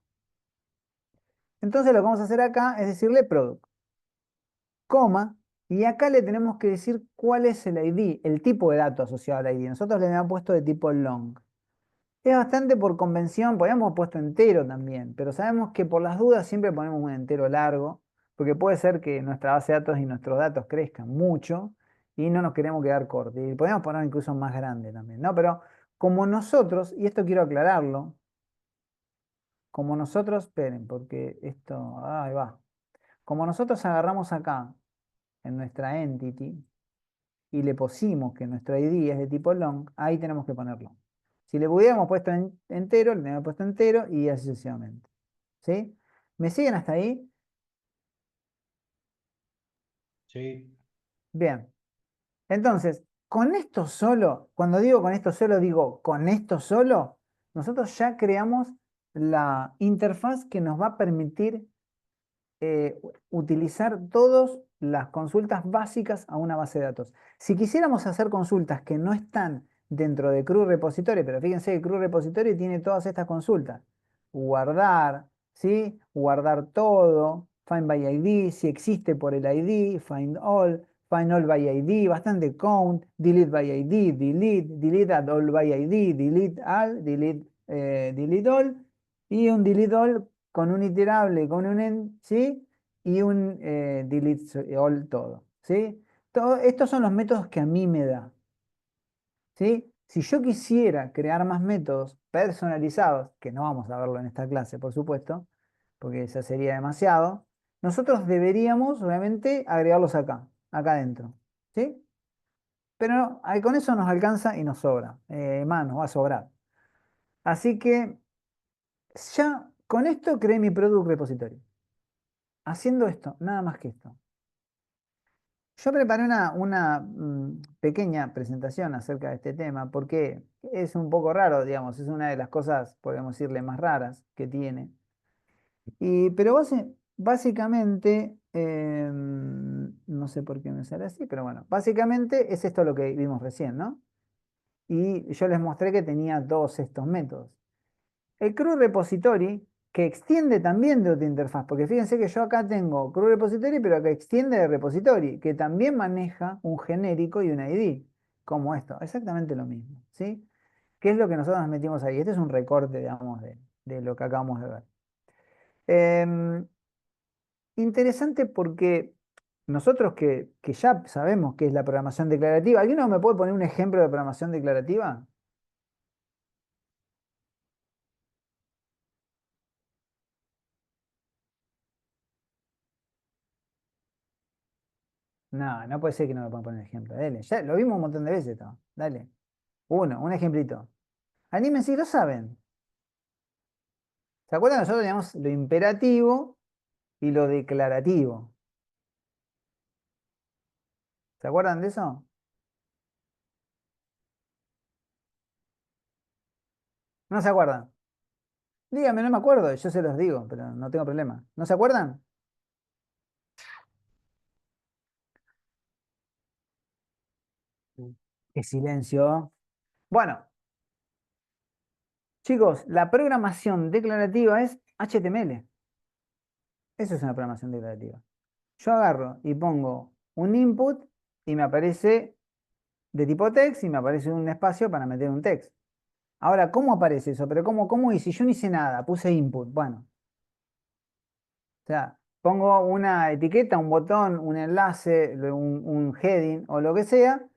Entonces lo que vamos a hacer acá es decirle product, coma, y acá le tenemos que decir cuál es el ID, el tipo de dato asociado al ID. Nosotros le habíamos puesto de tipo long. Es bastante por convención, podríamos haber puesto entero también, pero sabemos que por las dudas siempre ponemos un entero largo, porque puede ser que nuestra base de datos y nuestros datos crezcan mucho y no nos queremos quedar cortos. Y podemos poner incluso más grande también, ¿no? Pero como nosotros, y esto quiero aclararlo, como nosotros, esperen, porque esto, ahí va. Como nosotros agarramos acá en nuestra entity y le pusimos que nuestro ID es de tipo long, ahí tenemos que ponerlo. Si le hubiéramos puesto entero, le hubiéramos puesto entero y así sucesivamente. ¿Sí? ¿Me siguen hasta ahí? Sí, Bien. Entonces, con esto solo, cuando digo con esto solo, digo con esto solo, nosotros ya creamos la interfaz que nos va a permitir utilizar todas las consultas básicas a una base de datos. Si quisiéramos hacer consultas que no están dentro de CRUD Repository, pero fíjense que CRUD Repository tiene todas estas consultas. Guardar, ¿sí? Guardar todo, find by ID, si existe por el ID, find all by ID, bastante count, delete by ID, delete at all by ID, delete all, delete all, y un delete all con un iterable, con un end, ¿sí? Y un delete all todo, ¿sí? Estos son los métodos que a mí me da, ¿sí? Si yo quisiera crear más métodos personalizados, que no vamos a verlo en esta clase, por supuesto, porque eso sería demasiado, nosotros deberíamos, obviamente, agregarlos acá adentro, ¿sí? Pero con eso nos alcanza y nos sobra, más nos va a sobrar. Así que ya con esto creé mi product repository. Haciendo esto, nada más que esto. Yo preparé una pequeña presentación acerca de este tema porque es un poco raro, digamos, es una de las cosas, podemos decirle, más raras que tiene. Pero básicamente, no sé por qué me sale así, pero bueno, básicamente es esto lo que vimos recién, ¿no? Y yo les mostré que tenía todos estos métodos. El CRUD Repository, que extiende también de otra interfaz, porque fíjense que yo acá tengo CRUD Repository, pero que extiende de repository, que también maneja un genérico y un ID, como esto, exactamente lo mismo, ¿sí? ¿Qué es lo que nosotros nos metimos ahí? Este es un recorte, digamos, de lo que acabamos de ver. Em, Interesante porque nosotros que ya sabemos qué es la programación declarativa, ¿alguien me puede poner un ejemplo de programación declarativa? No, no puede ser que no me puedan poner ejemplo. Dale, ya lo vimos un montón de veces esto. Dale. Un ejemplito. Anímense si lo saben. ¿Se acuerdan? Nosotros teníamos lo imperativo y lo declarativo. ¿Se acuerdan de eso? ¿No se acuerdan? Díganme, no me acuerdo, yo se los digo, pero no tengo problema. ¿No se acuerdan? ¡Qué silencio! Bueno, chicos, la programación declarativa es HTML. Eso es una programación declarativa. Yo agarro y pongo un input y me aparece de tipo text y me aparece un espacio para meter un text. Ahora, ¿cómo aparece eso? Pero ¿cómo hice? Yo no hice nada, puse input. Bueno, o sea, pongo una etiqueta, un botón, un enlace, un heading o lo que sea,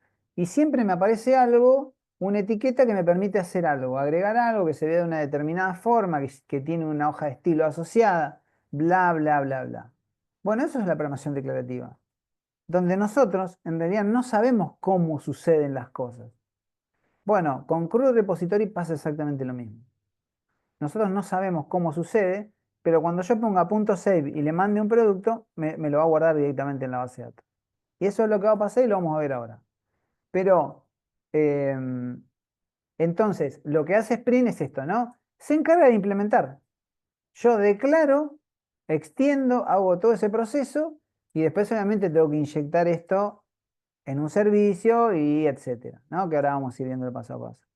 y siempre me aparece algo, una etiqueta que me permite hacer algo, agregar algo que se ve de una determinada forma, que tiene una hoja de estilo asociada, bla, bla, bla, bla. Bueno, eso es la programación declarativa, donde nosotros en realidad no sabemos cómo suceden las cosas. Bueno, con CRUD Repository pasa exactamente lo mismo. Nosotros no sabemos cómo sucede, pero cuando yo ponga .save y le mande un producto, me lo va a guardar directamente en la base de datos. Y eso es lo que va a pasar y lo vamos a ver ahora. Pero, entonces, lo que hace Spring es esto, ¿no? Se encarga de implementar. Yo declaro, extiendo, hago todo ese proceso y después obviamente tengo que inyectar esto en un servicio y etcétera, ¿no? Que ahora vamos a ir viendo el paso a paso.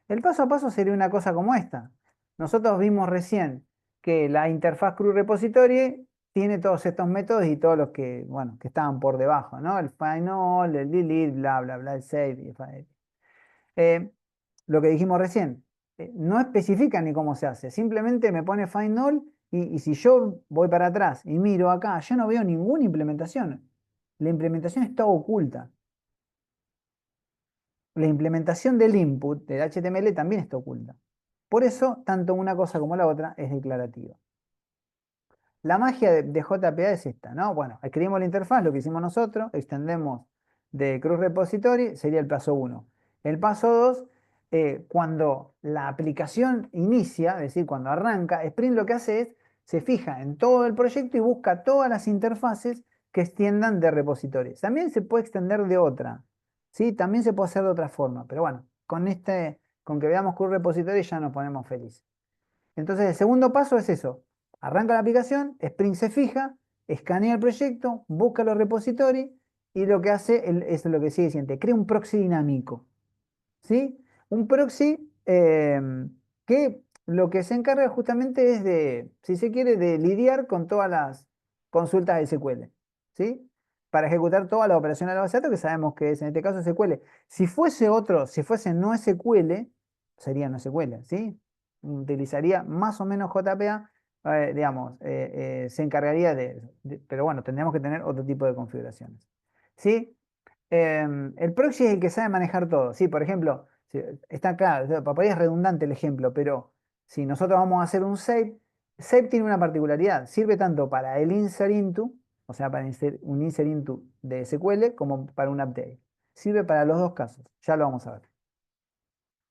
El paso a paso sería una cosa como esta. Nosotros vimos recién que la interfaz CRUD Repository tiene todos estos métodos y todos los que, bueno, que estaban por debajo, ¿no? El find all, el delete, bla, bla, bla, el save y el find. Lo que dijimos recién, no especifica ni cómo se hace, simplemente me pone find all y si yo voy para atrás y miro acá, yo no veo ninguna implementación. La implementación está oculta. La implementación del input del HTML también está oculta. Por eso, tanto una cosa como la otra es declarativa. La magia de JPA es esta, ¿no? Bueno, escribimos la interfaz, lo que hicimos nosotros, extendemos de CRUD Repository, sería el paso 1. El paso 2, cuando la aplicación inicia, es decir, cuando arranca, Spring lo que hace es, se fija en todo el proyecto y busca todas las interfaces que extiendan de repositorios. También se puede extender de otra, ¿sí? También se puede hacer de otra forma, pero bueno, con que veamos CRUD Repository ya nos ponemos felices. Entonces, el segundo paso es eso. Arranca la aplicación, Spring se fija, escanea el proyecto, busca los repositorios y lo que hace es lo que sigue diciendo, crea un proxy dinámico. ¿Sí? Un proxy que lo que se encarga justamente es de, si se quiere, de lidiar con todas las consultas de SQL. ¿Sí? Para ejecutar toda la operación de la base de datos que sabemos que es en este caso SQL. Si fuese otro, si fuese no SQL, sería no SQL, ¿sí? Utilizaría más o menos JPA, digamos, se encargaría pero bueno, tendríamos que tener otro tipo de configuraciones. ¿Sí? El proxy es el que sabe manejar todo. Sí, por ejemplo, está claro, por ahí es redundante el ejemplo, pero si nosotros vamos a hacer un save, save tiene una particularidad. Sirve tanto para el insert into, o sea, para un insert into de SQL, como para un update. Sirve para los dos casos. Ya lo vamos a ver.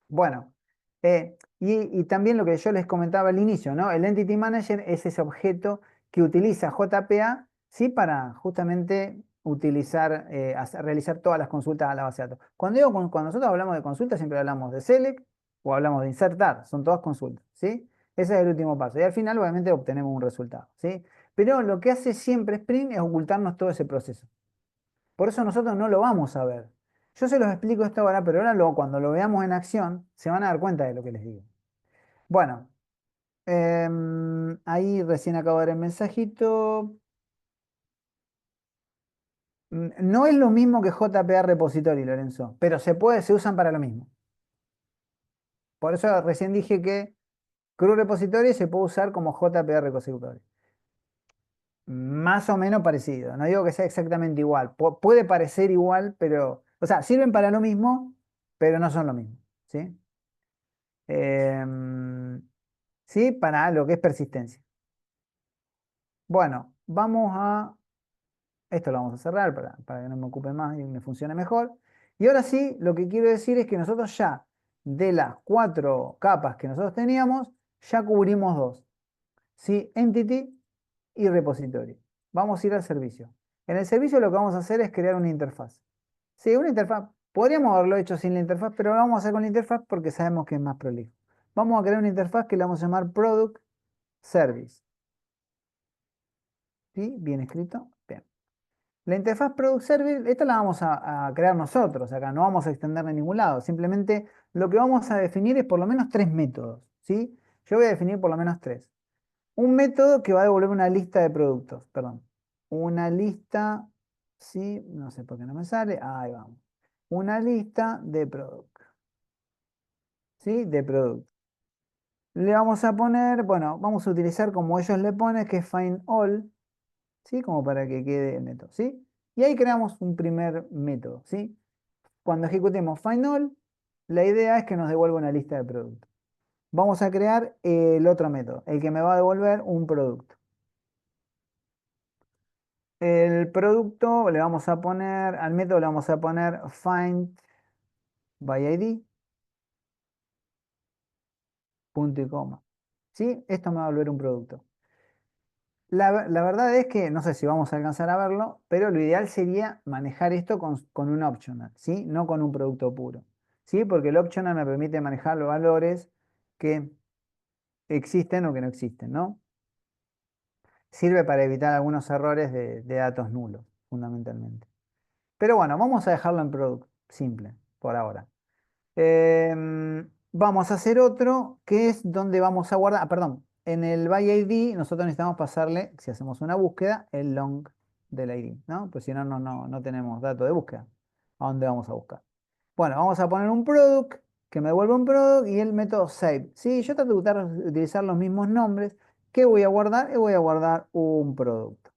Bueno, y también lo que yo les comentaba al inicio, ¿no? El Entity Manager es ese objeto que utiliza JPA, ¿sí? Para justamente realizar todas las consultas a la base de datos. Cuando nosotros hablamos de consultas, siempre hablamos de select o hablamos de insertar, son todas consultas, ¿sí? Ese es el último paso. Y al final, obviamente, obtenemos un resultado, ¿sí? Pero lo que hace siempre Spring es ocultarnos todo ese proceso. Por eso nosotros no lo vamos a ver. Yo se los explico esto ahora, pero ahora cuando lo veamos en acción, se van a dar cuenta de lo que les digo. Bueno, ahí recién acabo de ver el mensajito. No es lo mismo que JPA Repository, Lorenzo, pero se usan para lo mismo. Por eso recién dije que CRUD Repository se puede usar como JPA Repository. Más o menos parecido. No digo que sea exactamente igual. Puede parecer igual, pero... O sea, sirven para lo mismo, pero no son lo mismo. ¿Sí? ¿Sí? Para lo que es persistencia. Bueno, vamos a... Esto lo vamos a cerrar para que no me ocupe más y me funcione mejor. Y ahora sí, lo que quiero decir es que nosotros ya, de las 4 capas que nosotros teníamos, ya cubrimos 2. ¿Sí? Entity y repository. Vamos a ir al servicio. En el servicio lo que vamos a hacer es crear una interfaz. Sí, una interfaz. Podríamos haberlo hecho sin la interfaz, pero lo vamos a hacer con la interfaz porque sabemos que es más prolijo. Vamos a crear una interfaz que le vamos a llamar Product Service. ¿Sí? Bien escrito. Bien. La interfaz Product Service, esta la vamos a crear nosotros acá, no vamos a extenderla en ningún lado. Simplemente lo que vamos a definir es por lo menos 3 métodos. ¿Sí? Yo voy a definir por lo menos 3. Un método que va a devolver una lista de productos, perdón. Una lista, sí, no sé por qué no me sale, ahí vamos. Una lista de productos. ¿Sí? De productos. Le vamos a poner, bueno, vamos a utilizar como ellos le ponen, que es find all, ¿sí? Como para que quede el método, ¿sí? Y ahí creamos un primer método, ¿sí? Cuando ejecutemos find all, la idea es que nos devuelva una lista de productos. Vamos a crear el otro método, el que me va a devolver un producto. El producto le vamos a poner, al método le vamos a poner find by ID, punto y coma. ¿Sí? Esto me va a volver un producto. La verdad es que, no sé si vamos a alcanzar a verlo, pero lo ideal sería manejar esto con un optional, ¿sí? No con un producto puro, ¿sí? Porque el optional me permite manejar los valores que existen o que no existen, ¿no? Sirve para evitar algunos errores de datos nulos, fundamentalmente. Pero bueno, vamos a dejarlo en product, simple, por ahora. Vamos a hacer otro que es donde vamos a guardar, perdón, en el by ID nosotros necesitamos pasarle, si hacemos una búsqueda, el long del ID, ¿no? Pues si no, no tenemos dato de búsqueda. ¿A dónde vamos a buscar? Bueno, vamos a poner un product que me devuelva un product y el método save. Sí, yo trato de utilizar los mismos nombres. ¿Qué voy a guardar? Voy a guardar un producto.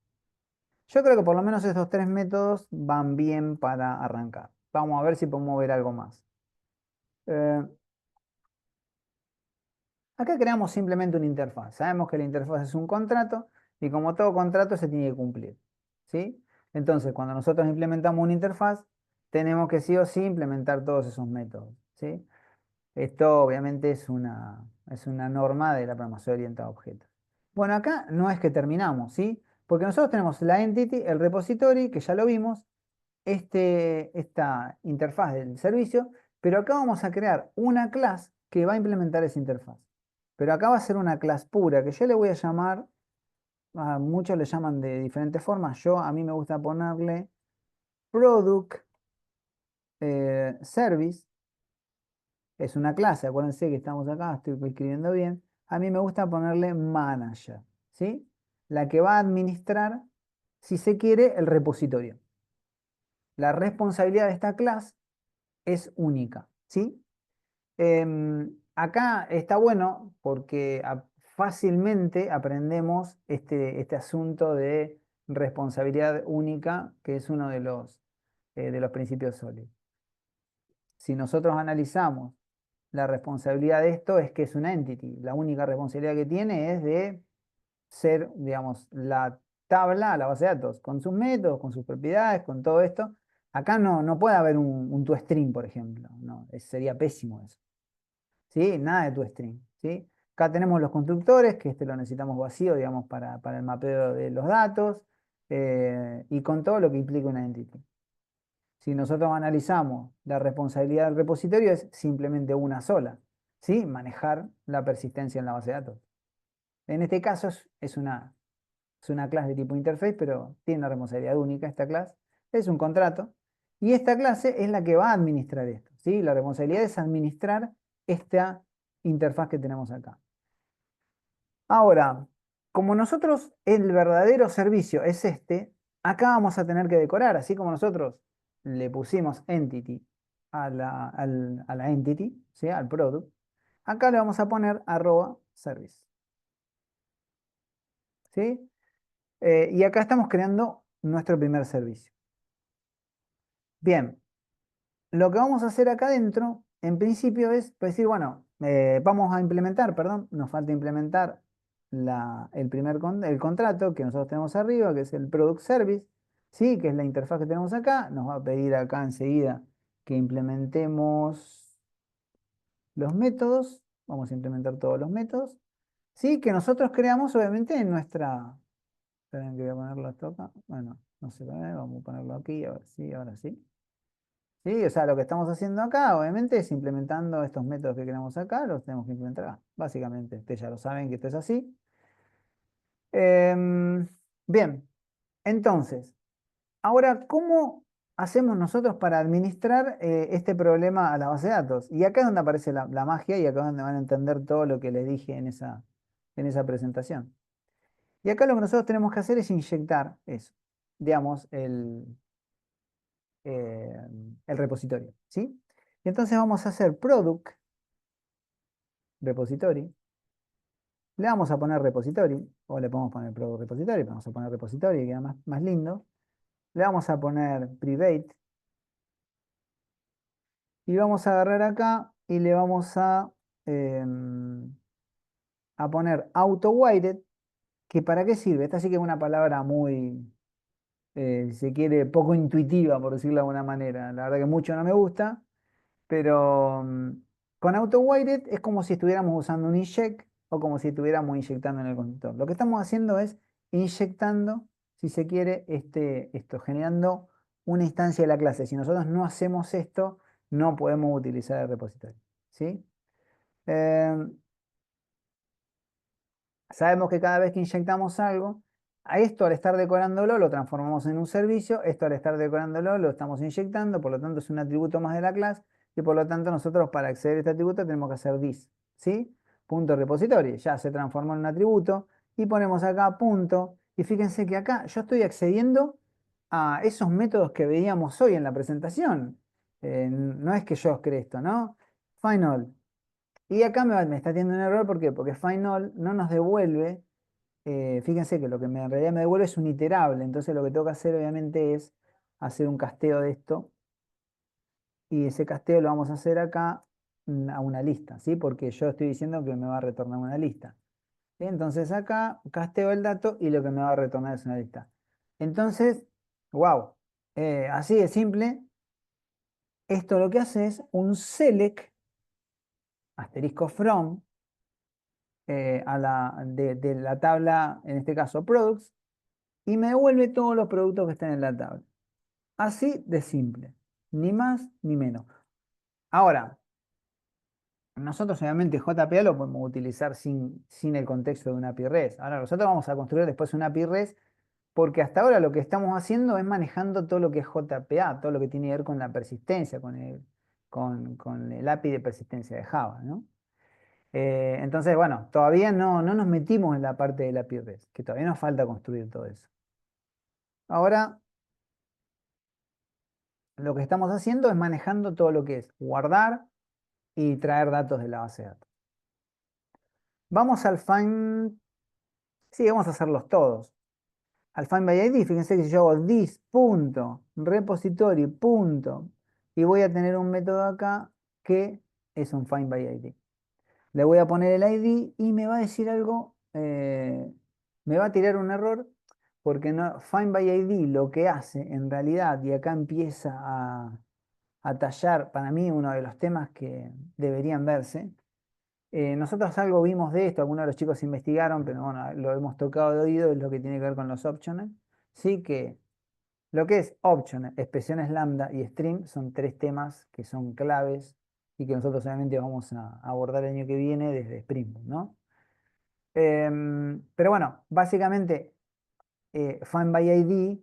Yo creo que por lo menos estos tres métodos van bien para arrancar. Vamos a ver si podemos ver algo más. Eh, Acá creamos simplemente una interfaz. Sabemos que la interfaz es un contrato y como todo contrato se tiene que cumplir, ¿sí? Entonces, cuando nosotros implementamos una interfaz, tenemos que sí o sí implementar todos esos métodos, ¿sí? Esto obviamente es una norma de la programación orientada a objetos. Bueno, acá no es que terminamos, ¿sí? Porque nosotros tenemos la entity, el repository, que ya lo vimos, esta interfaz del servicio, pero acá vamos a crear una clase que va a implementar esa interfaz. Pero acá va a ser una clase pura, que yo le voy a llamar, a muchos le llaman de diferentes formas, a mí me gusta ponerle product service, es una clase, acuérdense que estamos acá, estoy escribiendo bien, a mí me gusta ponerle manager, ¿sí? La que va a administrar, si se quiere, el repositorio. La responsabilidad de esta clase es única, ¿sí? Acá está bueno porque fácilmente aprendemos este asunto de responsabilidad única, que es uno de los principios sólidos. Si nosotros analizamos la responsabilidad de esto, es que es una entity. La única responsabilidad que tiene es de ser, digamos, la tabla, la base de datos, con sus métodos, con sus propiedades, con todo esto. Acá no puede haber un toString, por ejemplo. No, sería pésimo eso. ¿Sí? Nada de toString, ¿sí? Acá tenemos los constructores, que lo necesitamos vacío, digamos, para el mapeo de los datos, y con todo lo que implica una entity. Si nosotros analizamos la responsabilidad del repositorio, es simplemente una sola, ¿sí? Manejar la persistencia en la base de datos. En este caso es una clase de tipo interface, pero tiene una responsabilidad única esta clase. Es un contrato. Y esta clase es la que va a administrar esto, ¿sí? La responsabilidad es administrar esta interfaz que tenemos acá. Ahora, como nosotros el verdadero servicio es acá vamos a tener que decorar, así como nosotros le pusimos entity a la entity, ¿sí? Al product, acá le vamos a poner @service, ¿sí? Y acá estamos creando nuestro primer servicio. Bien, lo que vamos a hacer acá adentro, en principio, es decir, bueno, vamos a implementar, perdón, nos falta implementar el contrato que nosotros tenemos arriba, que es el Product Service, ¿sí? Que es la interfaz que tenemos acá. Nos va a pedir acá enseguida que implementemos los métodos. Vamos a implementar todos los métodos, ¿sí? Que nosotros creamos, obviamente, en nuestra... Esperen que voy a ponerlo esto acá. Bueno, no sé, vamos a ponerlo aquí, a ver si, ahora sí. Sí, o sea, lo que estamos haciendo acá, obviamente, es implementando estos métodos que queremos acá, los tenemos que implementar acá. Básicamente, ustedes ya lo saben que esto es así. Bien, entonces, ahora, ¿cómo hacemos nosotros para administrar este problema a la base de datos? Y acá es donde aparece la magia y acá es donde van a entender todo lo que les dije en esa presentación. Y acá lo que nosotros tenemos que hacer es inyectar eso, digamos, el repositorio, ¿sí? Y entonces vamos a hacer product repository, le vamos a poner repository, o le podemos poner product repository, vamos a poner repository, que queda más lindo. Le vamos a poner private, Y vamos a agarrar acá y le vamos a poner auto-weighted, que ¿para qué sirve? Esta sí que es una palabra muy, si se quiere, poco intuitiva, por decirlo de alguna manera. La verdad que mucho no me gusta, pero con auto-weighted es como si estuviéramos usando un inject o como si estuviéramos inyectando en el constructor. Lo que estamos haciendo es inyectando, si se quiere, esto, generando una instancia de la clase. Si nosotros no hacemos esto, no podemos utilizar el repositorio. ¿Sí? Sabemos que cada vez que inyectamos algo, a esto al estar decorándolo lo transformamos en un servicio, esto al estar decorándolo lo estamos inyectando, por lo tanto es un atributo más de la clase y por lo tanto nosotros para acceder a este atributo tenemos que hacer this, ¿sí? Punto repository, ya se transformó en un atributo y ponemos acá punto y fíjense que acá yo estoy accediendo a esos métodos que veíamos hoy en la presentación. No es que yo cree esto, ¿no? Final. Y acá me está teniendo un error, ¿por qué? Porque final no nos devuelve, fíjense que lo que en realidad me devuelve es un iterable, entonces lo que tengo que hacer obviamente es hacer un casteo de esto, y ese casteo lo vamos a hacer acá a una lista, ¿sí? Porque yo estoy diciendo que me va a retornar una lista. ¿Sí? Entonces acá casteo el dato y lo que me va a retornar es una lista. Entonces, wow, así de simple, esto lo que hace es un select asterisco from, de la tabla, en este caso products, y me devuelve todos los productos que están en la tabla. Así de simple, ni más ni menos. Ahora, nosotros obviamente JPA lo podemos utilizar sin el contexto de una API REST. Ahora nosotros vamos a construir después una API REST porque hasta ahora lo que estamos haciendo es manejando todo lo que es JPA, todo lo que tiene que ver con la persistencia, con el API de persistencia de Java, ¿no? Entonces, bueno, todavía no nos metimos en la parte de la API REST, que todavía nos falta construir todo eso. Ahora, lo que estamos haciendo es manejando todo lo que es guardar y traer datos de la base de datos. Vamos al find, sí, vamos a hacerlos todos. Al find by ID, fíjense que si yo hago this.repository. Y voy a tener un método acá que es un find by ID. Le voy a poner el ID y me va a decir algo, me va a tirar un error porque no, find by ID lo que hace en realidad, y acá empieza a tallar para mí uno de los temas que deberían verse. Nosotros algo vimos de esto, algunos de los chicos investigaron, pero bueno, lo hemos tocado de oído, es lo que tiene que ver con los optional. Sí que lo que es optional, expresiones lambda y string son tres temas que son claves y que nosotros obviamente vamos a abordar el año que viene desde Spring Boot, ¿no? Pero bueno, básicamente find by ID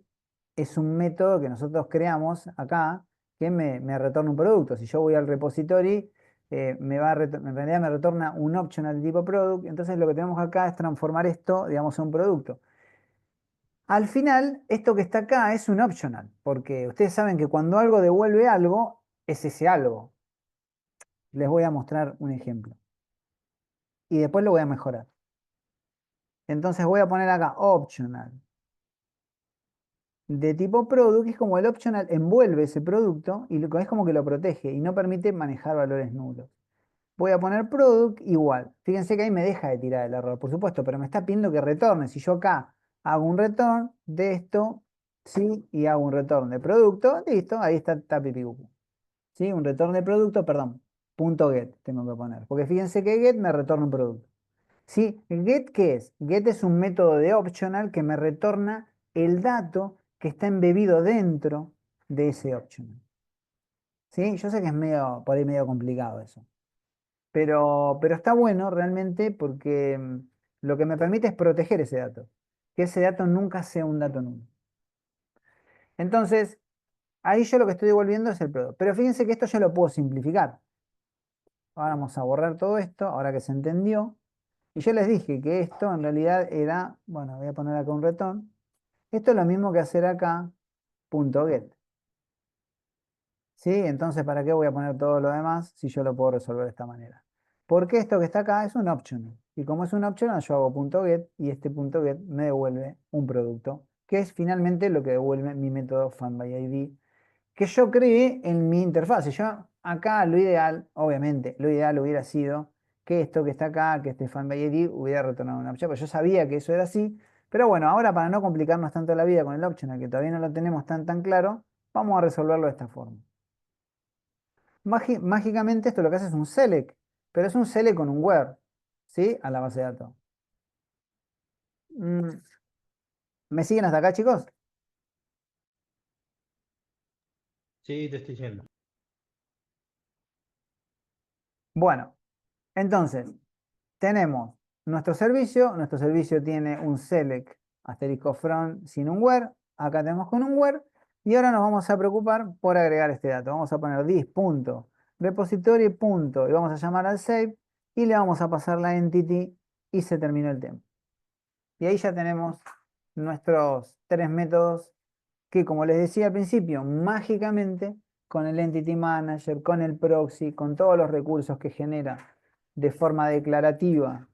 es un método que nosotros creamos acá que me retorna un producto. Si yo voy al repository, en realidad me retorna un optional de tipo product. Entonces lo que tenemos acá es transformar esto, digamos, en un producto. Al final, esto que está acá es un optional, porque ustedes saben que cuando algo devuelve algo, es ese algo. Les voy a mostrar un ejemplo. Y después lo voy a mejorar. Entonces voy a poner acá optional de tipo product, que es como el optional envuelve ese producto y es como que lo protege y no permite manejar valores nulos. Voy a poner product igual. Fíjense que ahí me deja de tirar el error, por supuesto, pero me está pidiendo que retorne. Si yo acá hago un return de esto, ¿sí? Y hago un return de producto, listo, ahí está tapipicucu. ¿Sí? Un return de producto, perdón, punto .get tengo que poner. Porque fíjense que get me retorna un producto. ¿Sí? ¿Get qué es? Get es un método de optional que me retorna el dato que está embebido dentro de ese optional. ¿Sí? Yo sé que es medio, por ahí medio complicado eso. Pero está bueno realmente porque lo que me permite es proteger ese dato. Que ese dato nunca sea un dato nulo. Entonces, ahí yo lo que estoy devolviendo es el producto. Pero fíjense que esto yo lo puedo simplificar. Ahora vamos a borrar todo esto, ahora que se entendió. Y yo les dije que esto en realidad era, bueno, voy a poner acá un return. Esto es lo mismo que hacer acá, .get. ¿Sí? Entonces, ¿para qué voy a poner todo lo demás si yo lo puedo resolver de esta manera? Porque esto que está acá es un optional. Y como es un optional, yo hago .get y este .get me devuelve un producto, que es finalmente lo que devuelve mi método findById, que yo creé en mi interfaz. Yo acá lo ideal, obviamente, lo ideal hubiera sido que esto que está acá, que este FunByID hubiera retornado una opción, pero yo sabía que eso era así. Pero bueno, ahora para no complicarnos tanto la vida con el optional, que todavía no lo tenemos tan claro, vamos a resolverlo de esta forma. Mágicamente esto lo que hace es un select, pero es un select con un where, ¿sí? A la base de datos. ¿Me siguen hasta acá, chicos? Sí, te estoy diciendo. Bueno, entonces, tenemos nuestro servicio tiene un select asterisco from sin un where, acá tenemos con un where, y ahora nos vamos a preocupar por agregar este dato. Vamos a poner this.repository. Y vamos a llamar al save, y le vamos a pasar la entity, y se terminó el tema. Y ahí ya tenemos nuestros 3 métodos que, como les decía al principio, mágicamente con el Entity Manager, con el proxy, con todos los recursos que genera de forma declarativa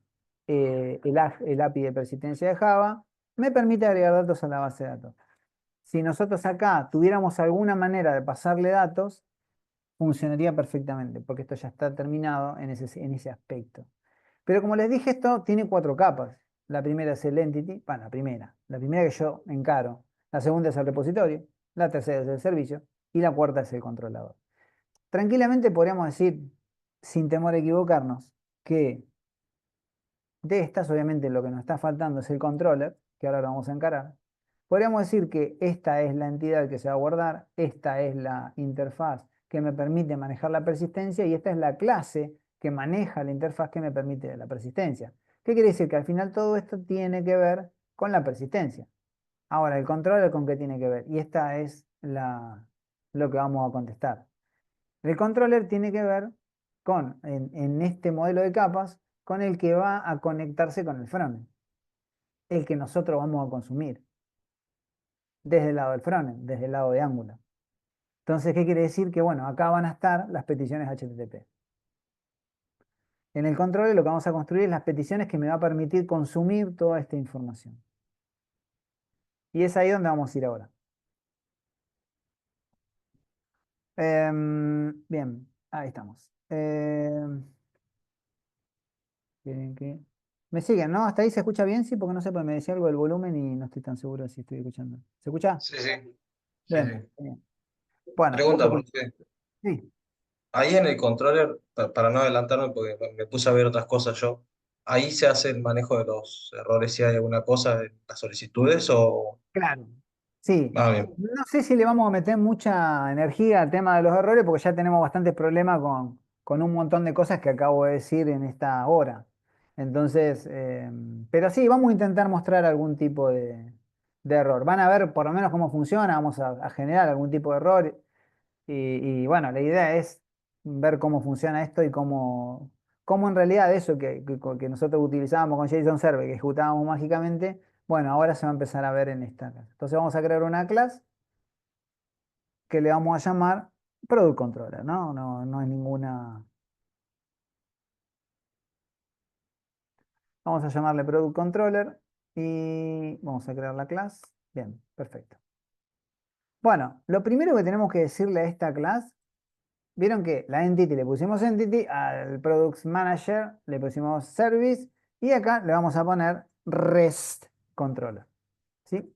el API de persistencia de Java, me permite agregar datos a la base de datos. Si nosotros acá tuviéramos alguna manera de pasarle datos, funcionaría perfectamente, porque esto ya está terminado en ese aspecto. Pero como les dije, esto tiene 4 capas. La primera es el entity, bueno, la primera que yo encaro. La segunda es el repositorio, la tercera es el servicio y la cuarta es el controlador. Tranquilamente podríamos decir, sin temor a equivocarnos, que de estas, obviamente, lo que nos está faltando es el controller, que ahora lo vamos a encarar. Podríamos decir que esta es la entidad que se va a guardar, esta es la interfaz que me permite manejar la persistencia y esta es la clase que maneja la interfaz que me permite la persistencia. ¿Qué quiere decir? Que al final todo esto tiene que ver con la persistencia. Ahora, el controller, ¿con qué tiene que ver? Y esta es lo que vamos a contestar. El controller tiene que ver con, en este modelo de capas, con el que va a conectarse con el frontend, el que nosotros vamos a consumir, desde el lado del frontend, desde el lado de Angular. Entonces, ¿qué quiere decir? Que bueno, acá van a estar las peticiones HTTP. En el controller lo que vamos a construir es las peticiones que me va a permitir consumir toda esta información. Y es ahí donde vamos a ir ahora. Bien, ahí estamos. Quieren que... Me siguen, ¿no? ¿Hasta ahí se escucha bien? Sí, porque no sé, porque me decía algo del volumen y no estoy tan seguro si estoy escuchando. ¿Se escucha? Sí, sí, sí, Bien, sí. bien. Bueno, Pregunta, porque sí, ahí en el controller, para no adelantarme, porque me puse a ver otras cosas yo, ahí se hace el manejo de los errores si hay alguna cosa en las solicitudes o... claro. Sí. Ah, bien. No sé si le vamos a meter mucha energía al tema de los errores, porque ya tenemos bastantes problemas con un montón de cosas que acabo de decir en esta hora. Entonces, pero sí, vamos a intentar mostrar algún tipo de error. Van a ver por lo menos cómo funciona, vamos a generar algún tipo de error. Y bueno, la idea es ver cómo funciona esto y cómo en realidad eso que nosotros utilizábamos con JSON Server, que ejecutábamos mágicamente, bueno, ahora se va a empezar a ver en esta clase. Entonces vamos a crear una clase que le vamos a llamar Product Controller, ¿no? No es ninguna... Vamos a llamarle Product Controller y vamos a crear la clase. Bien, perfecto. Bueno, lo primero que tenemos que decirle a esta clase, vieron que la entity le pusimos entity, al product manager le pusimos service y acá le vamos a poner REST controller. ¿Sí?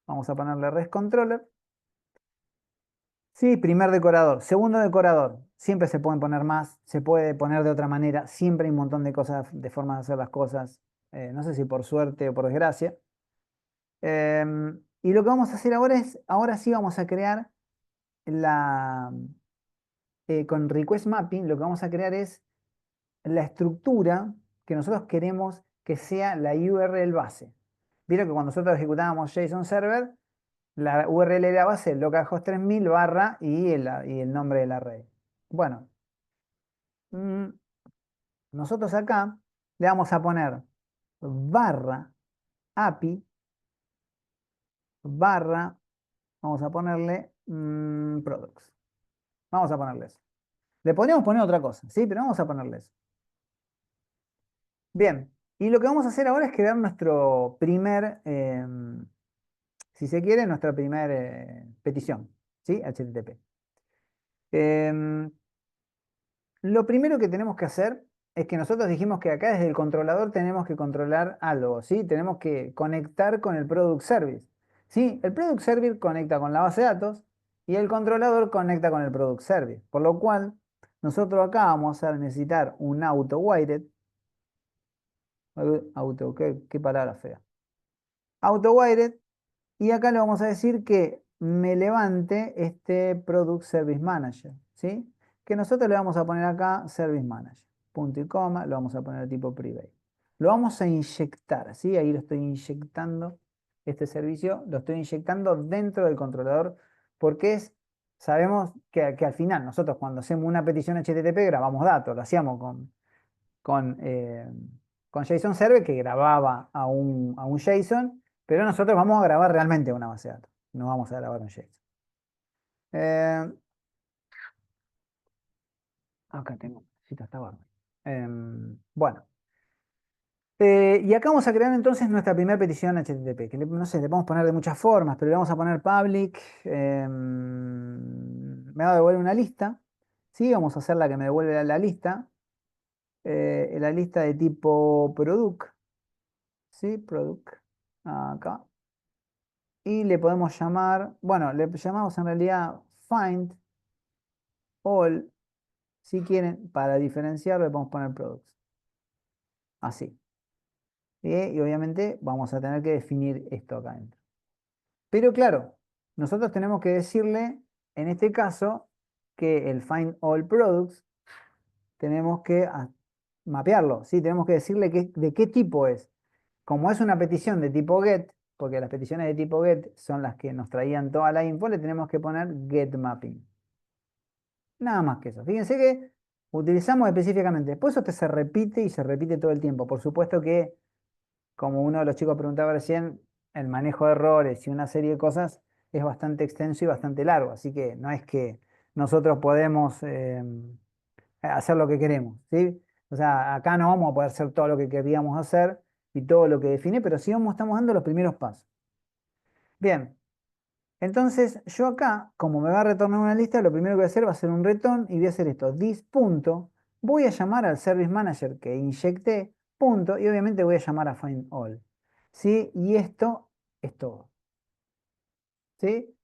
Vamos a ponerle REST controller. Sí, primer decorador. Segundo decorador. Siempre se pueden poner más, se puede poner de otra manera. Siempre hay un montón de cosas, de formas de hacer las cosas. No sé si por suerte o por desgracia. Y lo que vamos a hacer ahora es, ahora sí vamos a crear con request mapping, lo que vamos a crear es la estructura que nosotros queremos que sea la URL base. Vieron que cuando nosotros ejecutábamos JSON Server, la URL de la base localhost 3000 barra y el nombre del array. Bueno, nosotros acá le vamos a poner barra API barra, vamos a ponerle products. Vamos a ponerle eso. Le podríamos poner otra cosa, ¿sí? Pero vamos a ponerle eso. Bien, y lo que vamos a hacer ahora es crear nuestro primer, si se quiere, nuestra primera petición, ¿sí? HTTP. Em, lo primero que tenemos que hacer es que nosotros dijimos que acá desde el controlador tenemos que controlar algo, ¿sí? Tenemos que conectar con el Product Service, ¿sí? El Product Service conecta con la base de datos y el controlador conecta con el Product Service, por lo cual nosotros acá vamos a necesitar un auto-waited. Auto, qué palabra fea. Auto-waited. Y acá le vamos a decir que me levante este Product Service Manager, ¿sí? Que nosotros le vamos a poner acá Service Manager, punto y coma, lo vamos a poner tipo private. Lo vamos a inyectar, ¿sí? Ahí lo estoy inyectando, este servicio, lo estoy inyectando dentro del controlador, porque sabemos que al final nosotros cuando hacemos una petición HTTP grabamos datos, lo hacíamos con JSON Server que grababa a un JSON, pero nosotros vamos a grabar realmente una base de datos, no vamos a grabar un JSON. Acá tengo, cita está bárbaro. Bueno, y acá vamos a crear entonces nuestra primera petición HTTP, que no sé, le podemos poner de muchas formas, pero le vamos a poner public, me va a devolver una lista, ¿sí? Vamos a hacer la que me devuelve la lista de tipo product, ¿sí? Product, acá. Y le podemos llamar, bueno, le llamamos en realidad find all, si quieren, para diferenciarlo le podemos poner products. Así. Y obviamente vamos a tener que definir esto acá adentro. Pero claro, nosotros tenemos que decirle, en este caso, que el find all products tenemos que mapearlo, ¿sí? Tenemos que decirle de qué tipo es. Como es una petición de tipo get, porque las peticiones de tipo get son las que nos traían toda la info, le tenemos que poner get mapping. Nada más que eso. Fíjense que utilizamos específicamente. Después esto se repite y se repite todo el tiempo. Por supuesto que, como uno de los chicos preguntaba recién, el manejo de errores y una serie de cosas es bastante extenso y bastante largo. Así que no es que nosotros podemos hacer lo que queremos, ¿sí? O sea, acá no vamos a poder hacer todo lo que queríamos hacer y todo lo que define, pero sí estamos dando los primeros pasos. Bien, entonces yo acá, como me va a retornar una lista, lo primero que voy a hacer va a ser un return y voy a hacer esto, this punto, voy a llamar al Service Manager que inyecté, punto, y obviamente voy a llamar a find all, ¿sí? Y esto es todo, ¿sí?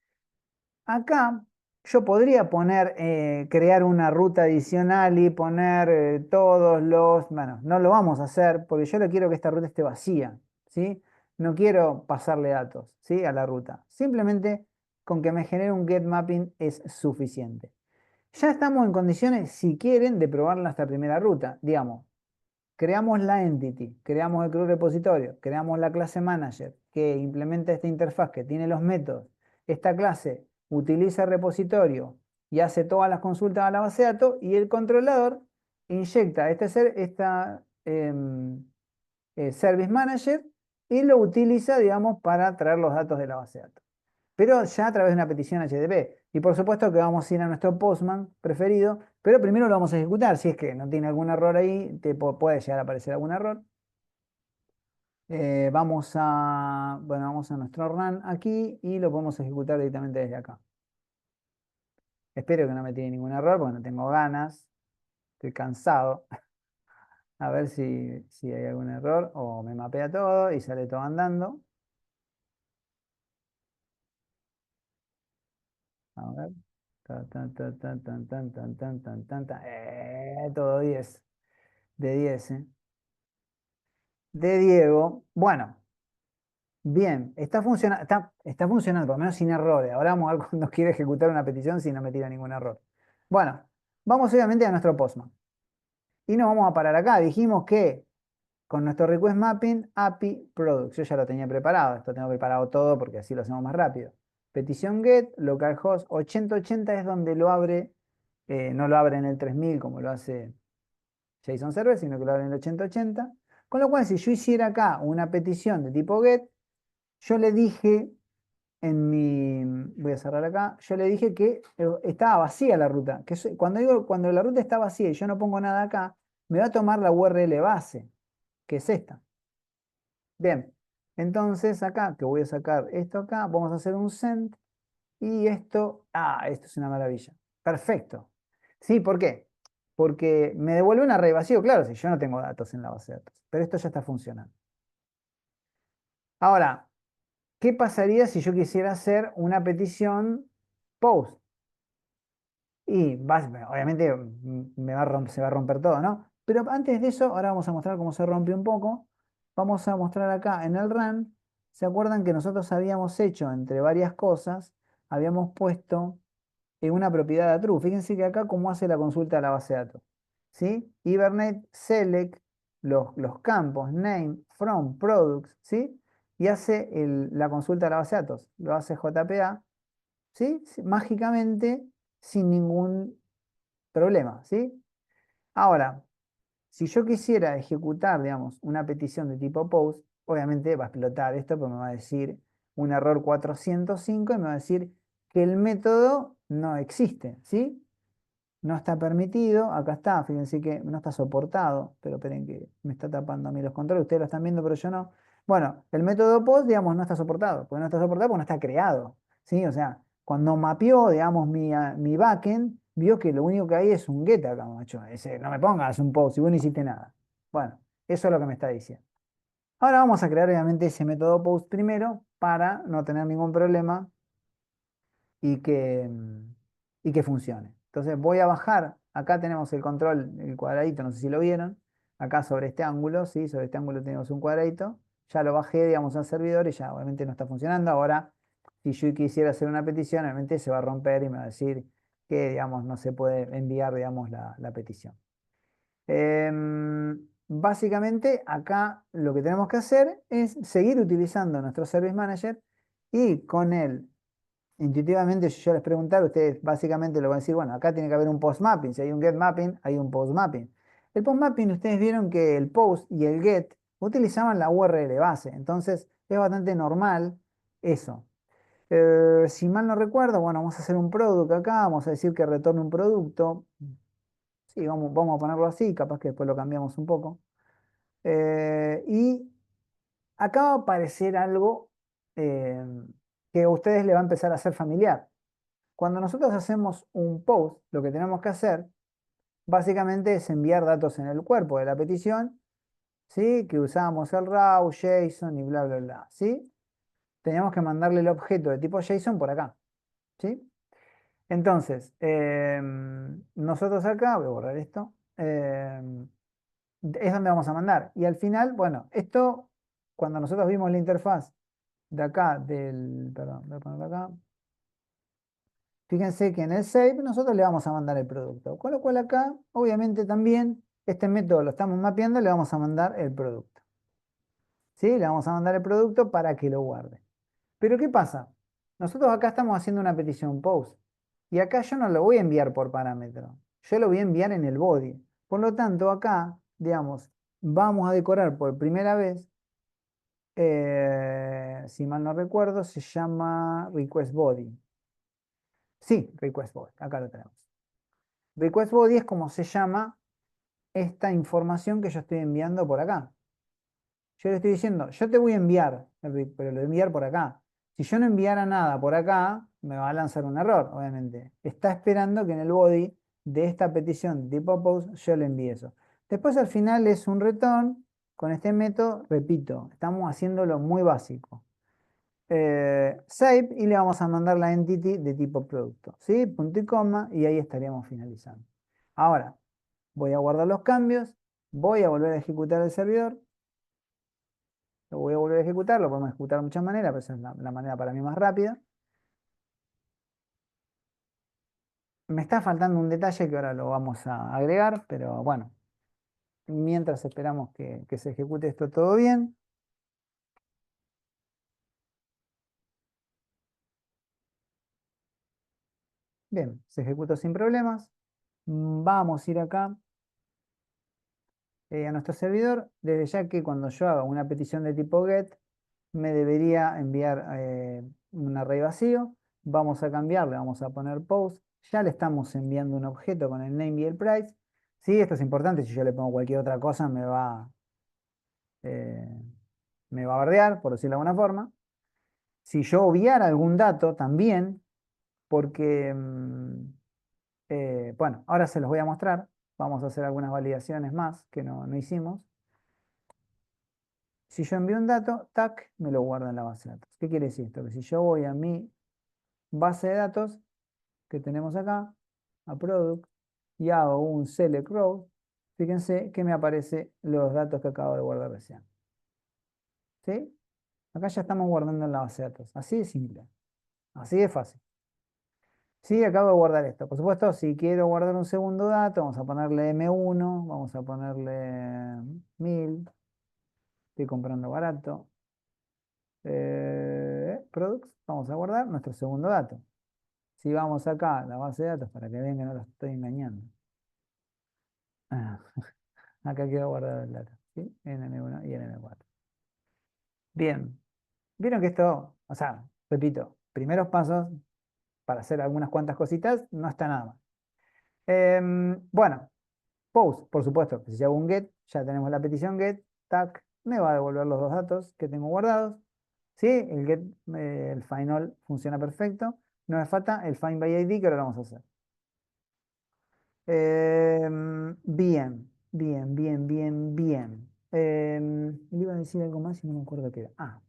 Acá yo podría poner, crear una ruta adicional y poner todos los, bueno, no lo vamos a hacer porque yo le quiero que esta ruta esté vacía, ¿sí? No quiero pasarle datos, ¿sí? A la ruta. Simplemente con que me genere un get mapping es suficiente. Ya estamos en condiciones, si quieren, de probar nuestra primera ruta. Digamos, creamos la entity, creamos el club repositorio, creamos la clase manager que implementa esta interfaz que tiene los métodos. Esta clase utiliza el repositorio y hace todas las consultas a la base de datos y el controlador inyecta Service Manager y lo utiliza, digamos, para traer los datos de la base de datos. Pero ya a través de una petición HTTP. Y por supuesto que vamos a ir a nuestro Postman preferido, pero primero lo vamos a ejecutar. Si es que no tiene algún error ahí, puede llegar a aparecer algún error. Vamos a nuestro run aquí y lo podemos ejecutar directamente desde acá. Espero que no me tiene ningún error porque no tengo ganas. Estoy cansado. A ver si hay algún error o me mapea todo y sale todo andando. A ver. Todo 10. De 10, ¿eh? De Diego. Bueno, bien. Está funcionando, por lo menos sin errores. Ahora vamos a ver cuando quiere ejecutar una petición si no me tira ningún error. Bueno, vamos obviamente a nuestro Postman. Y nos vamos a parar acá. Dijimos que con nuestro request mapping, API products. Yo ya lo tenía preparado. Esto tengo preparado todo porque así lo hacemos más rápido. Petición get, localhost 8080 es donde lo abre. No lo abre en el 3000 como lo hace JSON Server, sino que lo abre en el 8080. Con lo cual, si yo hiciera acá una petición de tipo get, yo le dije voy a cerrar acá, yo le dije que estaba vacía la ruta. Cuando la ruta está vacía y yo no pongo nada acá, me va a tomar la URL base, que es esta. Bien, entonces acá, que voy a sacar esto acá, vamos a hacer un send y esto es una maravilla. Perfecto. ¿Sí? ¿Por qué? Porque me devuelve un array vacío, claro, si yo no tengo datos en la base de datos. Pero esto ya está funcionando. Ahora, ¿qué pasaría si yo quisiera hacer una petición post? Y obviamente se va a romper todo, ¿no? Pero antes de eso, ahora vamos a mostrar cómo se rompe un poco. Vamos a mostrar acá en el run. ¿Se acuerdan que nosotros habíamos hecho entre varias cosas? Habíamos puesto una propiedad de true. Fíjense que acá cómo hace la consulta a la base de datos. ¿Sí? Hibernate select los campos name, from, products, ¿sí? Y hace la consulta a la base de datos. Lo hace JPA, ¿sí? Mágicamente, sin ningún problema, ¿sí? Ahora, si yo quisiera ejecutar, digamos, una petición de tipo post, obviamente va a explotar esto, porque me va a decir un error 405 y me va a decir que el método no existe, ¿sí? No está permitido, acá está, fíjense que no está soportado, pero esperen que me está tapando a mí los controles, ustedes lo están viendo, pero yo no. Bueno, el método post, digamos, no está soportado, porque no está soportado porque no está creado, ¿sí? O sea, cuando mapeó, digamos, mi backend, vio que lo único que hay es un get acá, macho. No me pongas un post si vos no hiciste nada. Bueno, eso es lo que me está diciendo. Ahora vamos a crear, obviamente, ese método post primero para no tener ningún problema y que funcione. Entonces voy a bajar, acá tenemos el control, el cuadradito, no sé si lo vieron, acá sobre este ángulo, ¿sí? Sobre este ángulo tenemos un cuadradito, ya lo bajé, digamos, al servidor y ya obviamente no está funcionando. Ahora, si yo quisiera hacer una petición, obviamente se va a romper y me va a decir que, digamos, no se puede enviar, digamos, la petición. Básicamente, acá lo que tenemos que hacer es seguir utilizando nuestro Service Manager y con él intuitivamente, si yo les preguntara, ustedes básicamente lo van a decir, bueno, acá tiene que haber un post mapping. Si hay un get mapping, hay un post mapping. El post mapping, ustedes vieron que el post y el get utilizaban la URL base. Entonces, es bastante normal eso. Si mal no recuerdo, bueno, vamos a hacer un product acá, vamos a decir que retorne un producto. Sí, vamos a ponerlo así, capaz que después lo cambiamos un poco. Y acá va a aparecer algo eh, que a ustedes le va a empezar a ser familiar. Cuando nosotros hacemos un post, lo que tenemos que hacer básicamente es enviar datos en el cuerpo de la petición, ¿sí? Que usamos el raw, JSON y bla, bla, bla, ¿sí? Teníamos que mandarle el objeto de tipo JSON por acá, ¿sí? Entonces, nosotros acá, voy a borrar esto, es donde vamos a mandar. Y al final, bueno, esto, cuando nosotros vimos la interfaz de acá, perdón, voy a ponerlo acá. Fíjense que en el save nosotros le vamos a mandar el producto. Con lo cual acá, obviamente también, este método lo estamos mapeando, le vamos a mandar el producto. ¿Sí? Le vamos a mandar el producto para que lo guarde. Pero ¿qué pasa? Nosotros acá estamos haciendo una petición post. Y acá yo no lo voy a enviar por parámetro. Yo lo voy a enviar en el body. Por lo tanto, acá, digamos, vamos a decorar por primera vez, si mal no recuerdo, se llama request body. Sí, request body, acá lo tenemos. Request body es como se llama esta información que yo estoy enviando por acá. Yo le estoy diciendo, yo te voy a enviar, pero lo voy a enviar por acá. Si yo no enviara nada por acá, me va a lanzar un error, obviamente. Está esperando que en el body de esta petición tipo post yo le envíe eso. Después al final es un return con este método, repito, estamos haciéndolo muy básico. Save y le vamos a mandar la entity de tipo producto, ¿sí? Punto y coma y ahí estaríamos finalizando. Ahora, voy a guardar los cambios, voy a volver a ejecutar el servidor, lo voy a volver a ejecutar, lo podemos ejecutar de muchas maneras, pero esa es la manera para mí más rápida. Me está faltando un detalle que ahora lo vamos a agregar, pero bueno, mientras esperamos que se ejecute esto todo bien. Bien, se ejecutó sin problemas. Vamos a ir acá a nuestro servidor, desde ya que cuando yo haga una petición de tipo GET, me debería enviar un array vacío. Vamos a cambiarle, vamos a poner post. Ya le estamos enviando un objeto con el name y el price. Sí, esto es importante, si yo le pongo cualquier otra cosa eh, me va a bardear, por decirlo de alguna forma. Si yo obviara algún dato también, porque Bueno, ahora se los voy a mostrar. Vamos a hacer algunas validaciones más que no hicimos. Si yo envío un dato, tac, me lo guarda en la base de datos. ¿Qué quiere decir esto? Que si yo voy a mi base de datos que tenemos acá, a product, y hago un select row, fíjense que me aparecen los datos que acabo de guardar recién. ¿Sí? Acá ya estamos guardando en la base de datos. Así de simple. Así de fácil. Sí, acabo de guardar esto. Por supuesto, si quiero guardar un segundo dato, vamos a ponerle M1, vamos a ponerle 1000. Estoy comprando barato. Products, vamos a guardar nuestro segundo dato. Si vamos acá a la base de datos para que vean que no los estoy engañando. Ah, acá quedó guardado el dato. ¿Sí? En M1 y en M4. Bien. Vieron que esto, o sea, repito, primeros pasos para hacer algunas cuantas cositas, no está nada mal. Bueno, post, por supuesto, que si hago un get, ya tenemos la petición get, tac, me va a devolver los dos datos que tengo guardados. ¿Sí? El get, el find all funciona perfecto. No me falta el find by ID, que ahora lo vamos a hacer. Bien, bien, bien, bien, bien. Le iba a decir algo más y no me acuerdo qué era. Ah,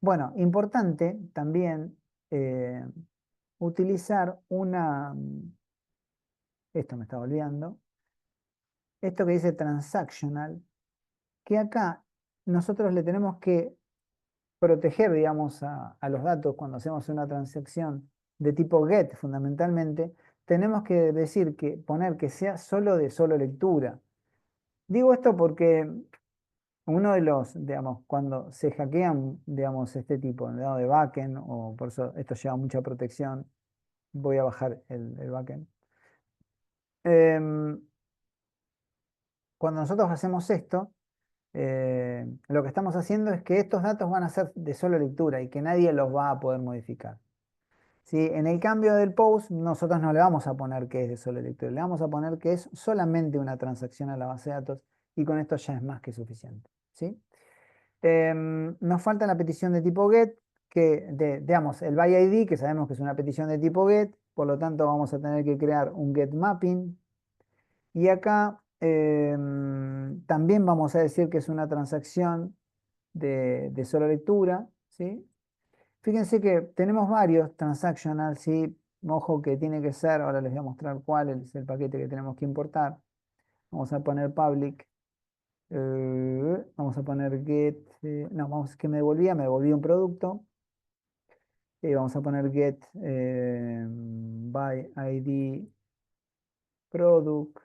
bueno, importante también eh, utilizar una... Esto me estaba olvidando. Esto que dice transactional, que acá nosotros le tenemos que proteger, digamos, a los datos cuando hacemos una transacción de tipo get, fundamentalmente, tenemos que decir que poner que sea solo de solo lectura. Digo esto porque uno de los, digamos, cuando se hackean, digamos, este tipo, ¿no? De backend, o por eso esto lleva mucha protección, voy a bajar el backend. Cuando nosotros hacemos esto, lo que estamos haciendo es que estos datos van a ser de solo lectura y que nadie los va a poder modificar. ¿Sí? En el cambio del post, nosotros no le vamos a poner que es de solo lectura, le vamos a poner que es solamente una transacción a la base de datos y con esto ya es más que suficiente. ¿Sí? Nos falta la petición de tipo get, digamos, el by ID, que sabemos que es una petición de tipo get, por lo tanto vamos a tener que crear un get mapping. Y acá también vamos a decir que es una transacción de solo lectura, ¿sí? Fíjense que tenemos varios transactional, ¿sí? Ojo que tiene que ser, ahora les voy a mostrar cuál es el paquete que tenemos que importar. Vamos a poner public, vamos a poner get, no, vamos, que me devolvía un producto. Vamos a poner get by ID product,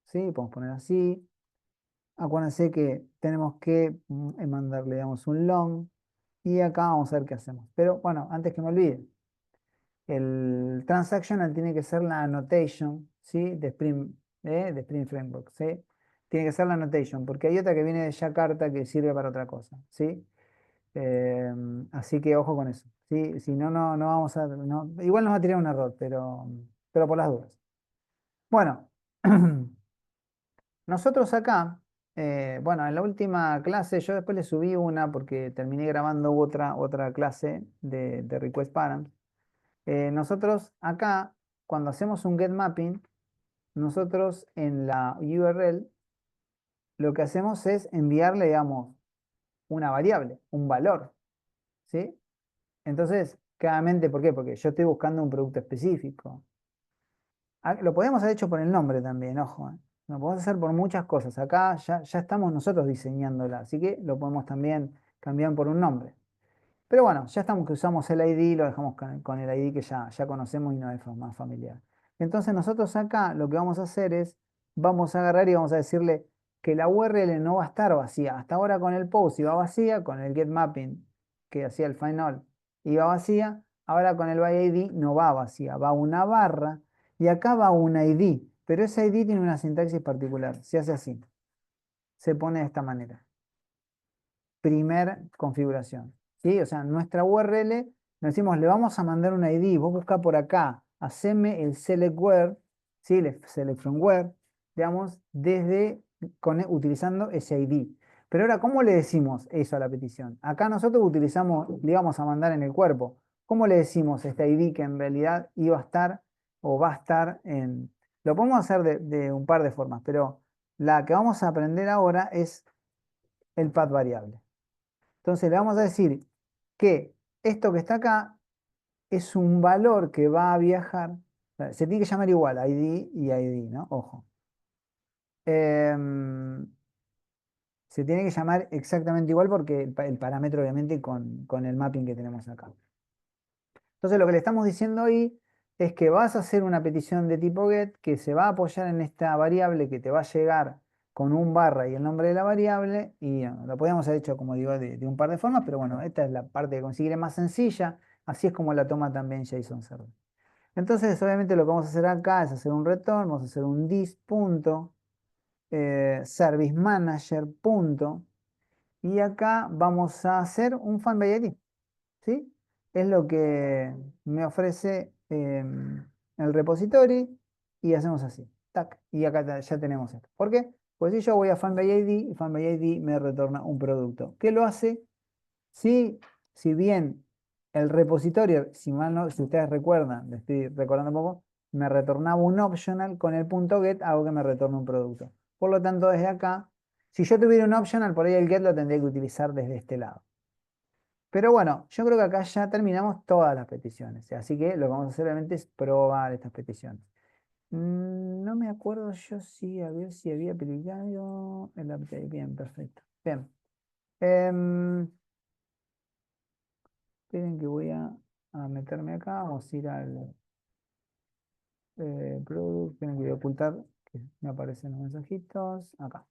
¿sí? Podemos poner así. Acuérdense que tenemos que mandarle, digamos, un long y acá vamos a ver qué hacemos. Pero bueno, antes que me olvide, el transactional tiene que ser la annotation, ¿sí? De Spring Framework, ¿sí? Tiene que ser la annotation, porque hay otra que viene de Jakarta que sirve para otra cosa, ¿sí? Así que ojo con eso, ¿sí? Si no, no vamos a... igual nos va a tirar un error, pero por las dudas. Bueno, nosotros acá, bueno, en la última clase, yo después le subí una porque terminé grabando otra clase de request params. Nosotros acá, cuando hacemos un get mapping, nosotros en la URL lo que hacemos es enviarle, digamos, una variable, un valor, ¿sí? Entonces, claramente, ¿por qué? Porque yo estoy buscando un producto específico. Lo podemos haber hecho por el nombre también, ojo. Lo podemos hacer por muchas cosas. Acá ya estamos nosotros diseñándola, así que lo podemos también cambiar por un nombre. Pero bueno, ya estamos que usamos el ID, lo dejamos con el ID que ya conocemos y nos es más familiar. Entonces nosotros acá lo que vamos a hacer es, vamos a agarrar y vamos a decirle que la URL no va a estar vacía. Hasta ahora con el post iba vacía, con el get mapping que hacía el find all iba vacía. Ahora con el by ID no va vacía, va una barra y acá va un ID. Pero ese ID tiene una sintaxis particular, se hace así. Se pone de esta manera. Primer configuración. ¿Sí? O sea, nuestra URL, nos decimos, le vamos a mandar un ID, vos busca por acá, haceme el select where, ¿sí? El select from where, digamos, utilizando ese ID. Pero ahora, ¿cómo le decimos eso a la petición? Acá nosotros utilizamos, le íbamos a mandar en el cuerpo. ¿Cómo le decimos este ID que en realidad iba a estar o va a estar en... Lo podemos hacer de un par de formas, pero la que vamos a aprender ahora es el path variable. Entonces le vamos a decir que esto que está acá es un valor que va a viajar. Se tiene que llamar igual, ID y ID, ¿no? Ojo. Se tiene que llamar exactamente igual porque el parámetro obviamente con el mapping que tenemos acá. Entonces lo que le estamos diciendo ahí es que vas a hacer una petición de tipo get que se va a apoyar en esta variable que te va a llegar con un barra y el nombre de la variable, y lo podríamos haber hecho, como digo, de un par de formas, pero bueno, esta es la parte que conseguiré más sencilla, así es como la toma también JSON Server. Entonces, obviamente lo que vamos a hacer acá es hacer un return, vamos a hacer un service manager punto, y acá vamos a hacer un find by ID, ¿sí? Es lo que me ofrece el repository y hacemos así, tac, y acá ya tenemos esto. ¿Por qué? Pues si yo voy a find by ID y find by ID me retorna un producto. ¿Qué lo hace? Si bien el repositorio, si ustedes recuerdan, le estoy recordando un poco, me retornaba un optional, con el punto get hago que me retorne un producto. Por lo tanto, desde acá, si yo tuviera un optional, por ahí el get lo tendría que utilizar desde este lado. Pero bueno, yo creo que acá ya terminamos todas las peticiones. Así que lo que vamos a hacer obviamente es probar estas peticiones. No me acuerdo yo a ver si había aplicado el update. Bien, perfecto. Bien. Esperen que voy a meterme acá. Vamos a ir al product. Esperen que voy a ocultar que me aparecen los mensajitos. Acá.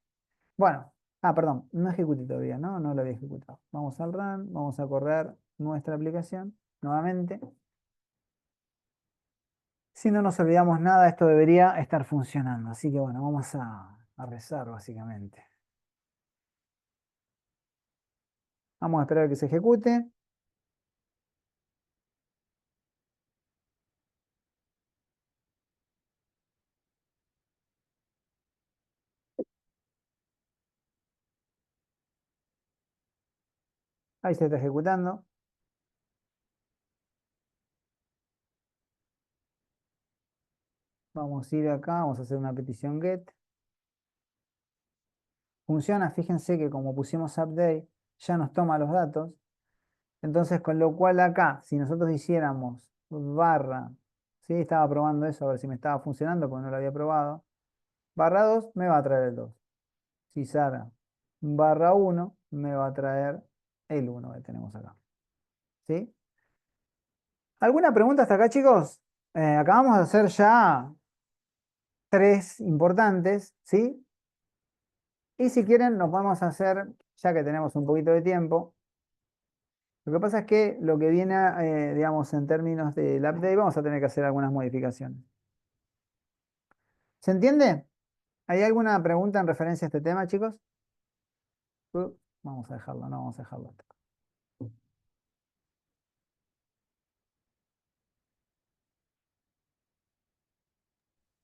Bueno. Perdón. No ejecuté todavía, ¿no? No lo había ejecutado. Vamos al run. Vamos a correr nuestra aplicación nuevamente. Si no nos olvidamos nada, esto debería estar funcionando. Así que bueno, vamos a rezar básicamente. Vamos a esperar a que se ejecute. Ahí se está ejecutando. Vamos a ir acá, vamos a hacer una petición get. Funciona, fíjense que como pusimos update, ya nos toma los datos. Entonces, con lo cual acá, si nosotros hiciéramos barra, ¿sí? Estaba probando eso, a ver si me estaba funcionando, porque no lo había probado. Barra 2 me va a traer el 2. Si Sara barra 1 me va a traer el 1 que tenemos acá. ¿Sí? ¿Alguna pregunta hasta acá, chicos? Acabamos de hacer ya 3 importantes, ¿sí? Y si quieren, nos vamos a hacer, ya que tenemos un poquito de tiempo. Lo que pasa es que lo que viene, digamos, en términos del update, vamos a tener que hacer algunas modificaciones. ¿Se entiende? ¿Hay alguna pregunta en referencia a este tema, chicos? Vamos a dejarlo, no vamos a dejarlo.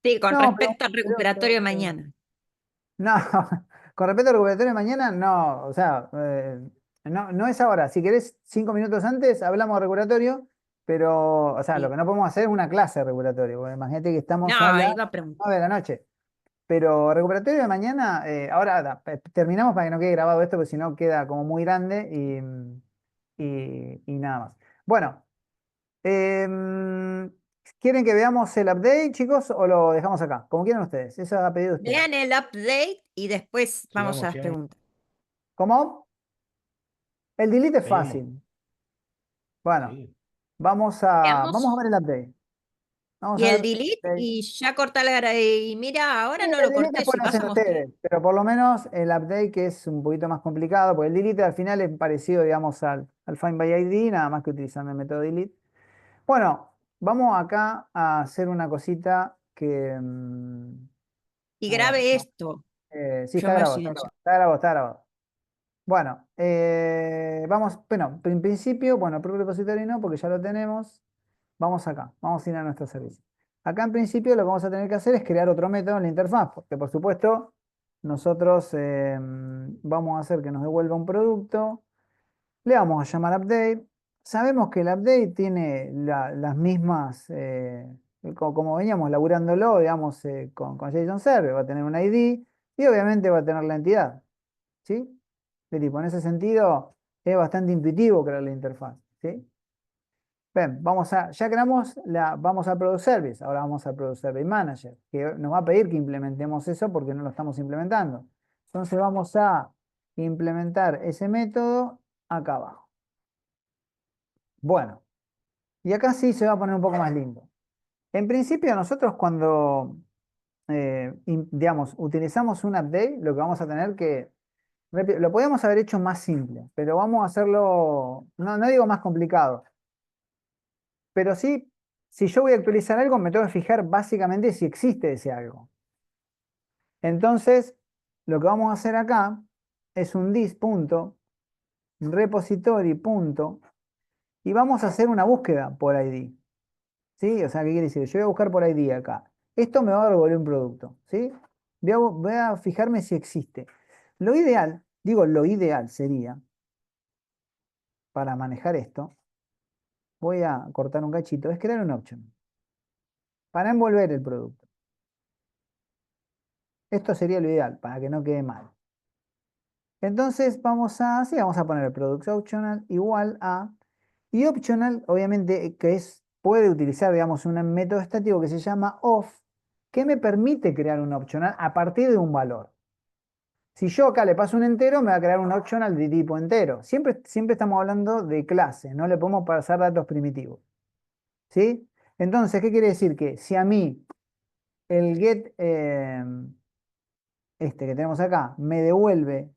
Sí, con No, pero, respecto al recuperatorio de mañana. no, con respecto al recuperatorio de mañana, no, o sea, no es ahora. Si querés 5 minutos antes, hablamos de recuperatorio, pero, o sea, lo Sí. que no podemos hacer es una clase de recuperatorio, porque imagínate que estamos a No, las iba a preguntar. 9 de la noche. Pero recuperatorio de mañana, ahora terminamos para que no quede grabado esto, porque si no queda como muy grande y nada más. Bueno, ¿quieren que veamos el update, chicos, o lo dejamos acá? Como quieran ustedes, eso ha pedido ustedes. Vean el update y después vamos a las Sigamos. preguntas. ¿Cómo? El delete es Seguimos. fácil. Bueno, Sí. vamos a Veamos. ver el update. Vamos Y a el ver. delete, update. y ya corta la. Y mira, ahora Sí, no el lo delete corté, después si lo vas hacen a mostrar. ustedes, pero por lo menos el update que es un poquito más complicado, porque el delete al final es parecido, digamos, al find by ID, nada más que utilizando el método delete. Bueno, vamos acá a hacer una cosita que... Y a ver, grabe no, esto. sí, Yo está me grabado, silencio. está grabado. Bueno, vamos, bueno, en principio, bueno, Pro Repository no, porque ya lo tenemos. Vamos acá, vamos a ir a nuestro servicio. Acá en principio lo que vamos a tener que hacer es crear otro método en la interfaz, porque por supuesto nosotros vamos a hacer que nos devuelva un producto, le vamos a llamar update. Sabemos que el update tiene las mismas como veníamos laburándolo, digamos, con JSON Server, va a tener un ID y obviamente va a tener la entidad, ¿sí? De tipo, en ese sentido es bastante intuitivo crear la interfaz, ¿sí? Bien, ya creamos vamos al Product Service, ahora vamos al Product Service Manager, que nos va a pedir que implementemos eso porque no lo estamos implementando. Entonces vamos a implementar ese método acá abajo. Bueno, y acá sí se va a poner un poco más lindo. En principio nosotros cuando, digamos, utilizamos un update, lo que vamos a tener que, lo podemos haber hecho más simple, pero vamos a hacerlo, no digo más complicado, pero sí, si yo voy a actualizar algo, me tengo que fijar básicamente si existe ese algo. Entonces, lo que vamos a hacer acá es un dis.repository. Y vamos a hacer una búsqueda por ID. ¿Sí? O sea, ¿qué quiere decir? Yo voy a buscar por ID acá. Esto me va a devolver un producto. ¿Sí? Voy a fijarme si existe. Lo ideal, digo, lo ideal sería, para manejar esto, voy a cortar un cachito, es crear un option para envolver el producto. Esto sería lo ideal, para que no quede mal. Entonces vamos a poner el product optional igual a, y optional, obviamente, puede utilizar, digamos, un método estático que se llama off, que me permite crear un optional a partir de un valor. Si yo acá le paso un entero, me va a crear un optional de tipo entero. Siempre estamos hablando de clase, no le podemos pasar datos primitivos. ¿Sí? Entonces, ¿qué quiere decir? Que si a mí el get, este que tenemos acá, me devuelve,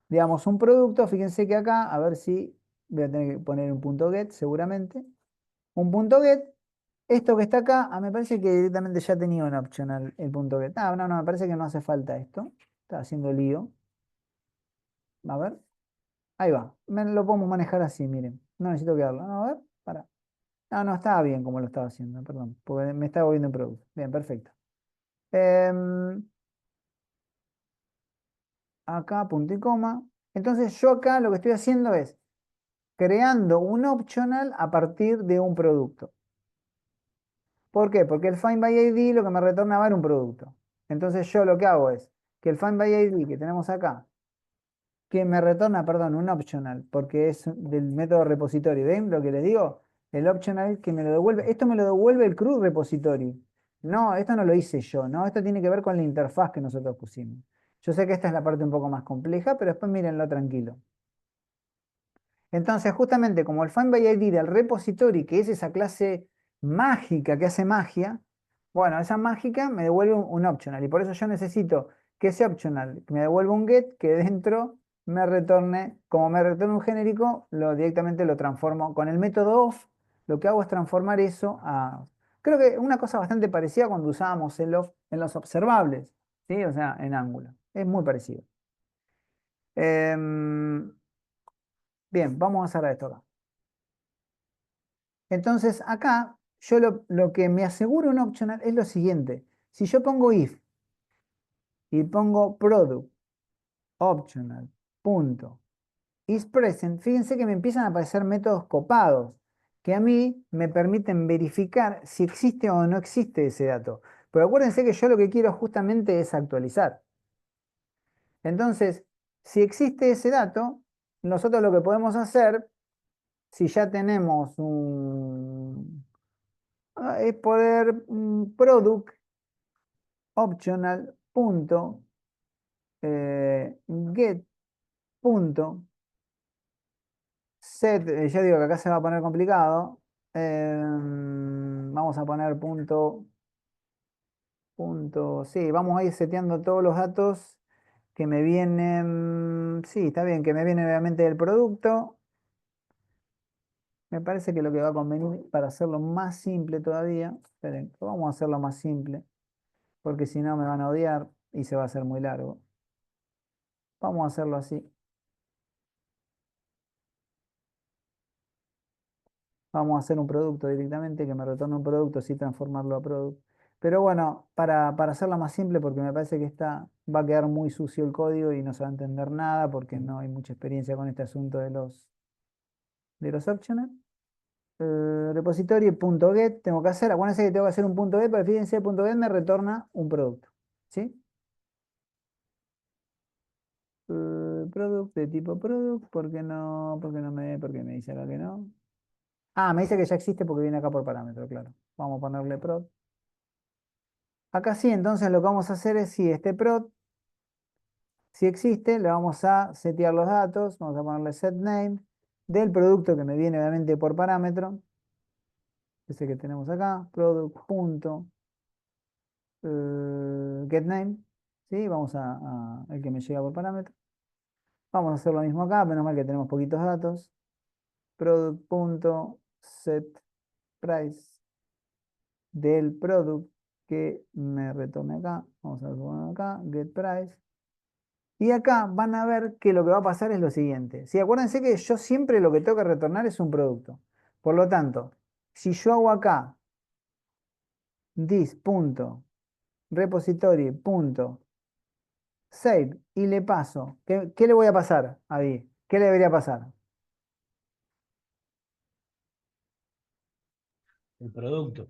digamos, un producto, fíjense que acá, a ver si voy a tener que poner un punto get seguramente. Un punto get, esto que está acá, me parece que directamente ya tenía un optional el punto get. No, me parece que no hace falta esto. Está haciendo lío. A ver. Ahí va. Lo podemos manejar así, miren. No necesito quedarlo. No, a ver, para. No, estaba bien como lo estaba haciendo, perdón. Porque me estaba volviendo en producto. Bien, perfecto. Acá, punto y coma. Entonces yo acá lo que estoy haciendo es creando un optional a partir de un producto. ¿Por qué? Porque el find by ID lo que me retorna va a ser un producto. Entonces yo lo que hago es que el find by ID que tenemos acá, que me retorna, perdón, un optional, porque es del método repository. ¿Ven lo que les digo? El optional que me lo devuelve, esto me lo devuelve el CRUD repository. No, esto no lo hice yo, ¿no? Esto tiene que ver con la interfaz que nosotros pusimos. Yo sé que esta es la parte un poco más compleja, pero después mírenlo tranquilo. Entonces, justamente como el find by ID del repository, que es esa clase mágica que hace magia, bueno, esa mágica me devuelve un optional. Y por eso yo necesito que ese optional me devuelva un get que dentro me retorne, como me retorna un genérico, directamente lo transformo. Con el método off, lo que hago es transformar eso a... Creo que una cosa bastante parecida cuando usábamos el off en los observables, ¿sí? O sea, en Angular. Es muy parecido. Bien, vamos a hacer esto acá. Entonces acá yo lo que me asegura un optional es lo siguiente. Si yo pongo if y pongo product optional punto is present, fíjense que me empiezan a aparecer métodos copados que a mí me permiten verificar si existe o no existe ese dato. Pero acuérdense que yo lo que quiero justamente es actualizar. Entonces, si existe ese dato, nosotros lo que podemos hacer, si ya tenemos es poder product optional punto get punto set, ya digo que acá se va a poner complicado, vamos a poner sí, vamos a ir seteando todos los datos que me vienen, sí, está bien, que me viene obviamente del producto. Me parece que lo que va a convenir para hacerlo más simple todavía, esperen, vamos a hacerlo más simple, porque si no me van a odiar y se va a hacer muy largo. Vamos a hacerlo así. Vamos a hacer un producto directamente que me retorne un producto, así transformarlo a product. Pero bueno, para hacerla más simple, porque me parece que va a quedar muy sucio el código y no se va a entender nada, porque no hay mucha experiencia con este asunto de los optionals. repository.get tengo que hacer, acuérdense que tengo que hacer un punto .get, pero fíjense, .get me retorna un producto, ¿sí? Product de tipo product, ¿por qué no? ¿Por qué me dice acá que no? Ah, me dice que ya existe porque viene acá por parámetro, claro. Vamos a ponerle prod. Acá sí, entonces lo que vamos a hacer es, si este prod, si existe, le vamos a setear los datos, vamos a ponerle set name del producto que me viene obviamente por parámetro, ese que tenemos acá, product.getName, ¿sí? Vamos el que me llega por parámetro. Vamos a hacer lo mismo acá, menos mal que tenemos poquitos datos. Product.setPrice del product que me retorne acá. Vamos a poner acá, getPrice. Y acá van a ver que lo que va a pasar es lo siguiente. Sí, acuérdense que yo siempre lo que tengo que retornar es un producto. Por lo tanto, si yo hago acá this.repository.save y le paso, ¿qué le voy a pasar a Di? ¿Qué le debería pasar? El producto.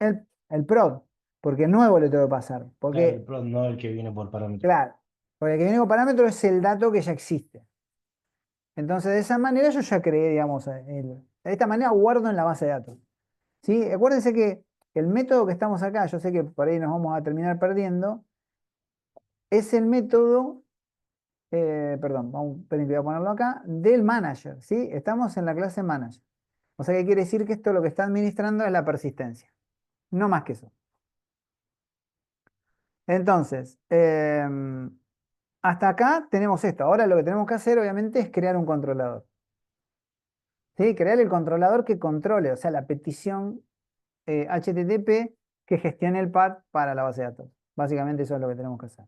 El prod, porque nuevo le tengo que pasar. Claro, Porque, el prod, no el que viene por parámetro. claro, porque el que viene con parámetro es el dato que ya existe. Entonces, de esa manera yo ya creé, digamos, de esta manera guardo en la base de datos. ¿Sí? Acuérdense que el método que estamos acá, yo sé que por ahí nos vamos a terminar perdiendo, es el método, perdón, esperen que voy a ponerlo acá, del manager, ¿sí? Estamos en la clase manager. O sea que quiere decir que esto lo que está administrando es la persistencia. No más que eso. Entonces, hasta acá tenemos esto. Ahora lo que tenemos que hacer, obviamente, es crear un controlador. ¿Sí? Crear el controlador que controle, o sea, la petición HTTP que gestione el path para la base de datos. Básicamente eso es lo que tenemos que hacer.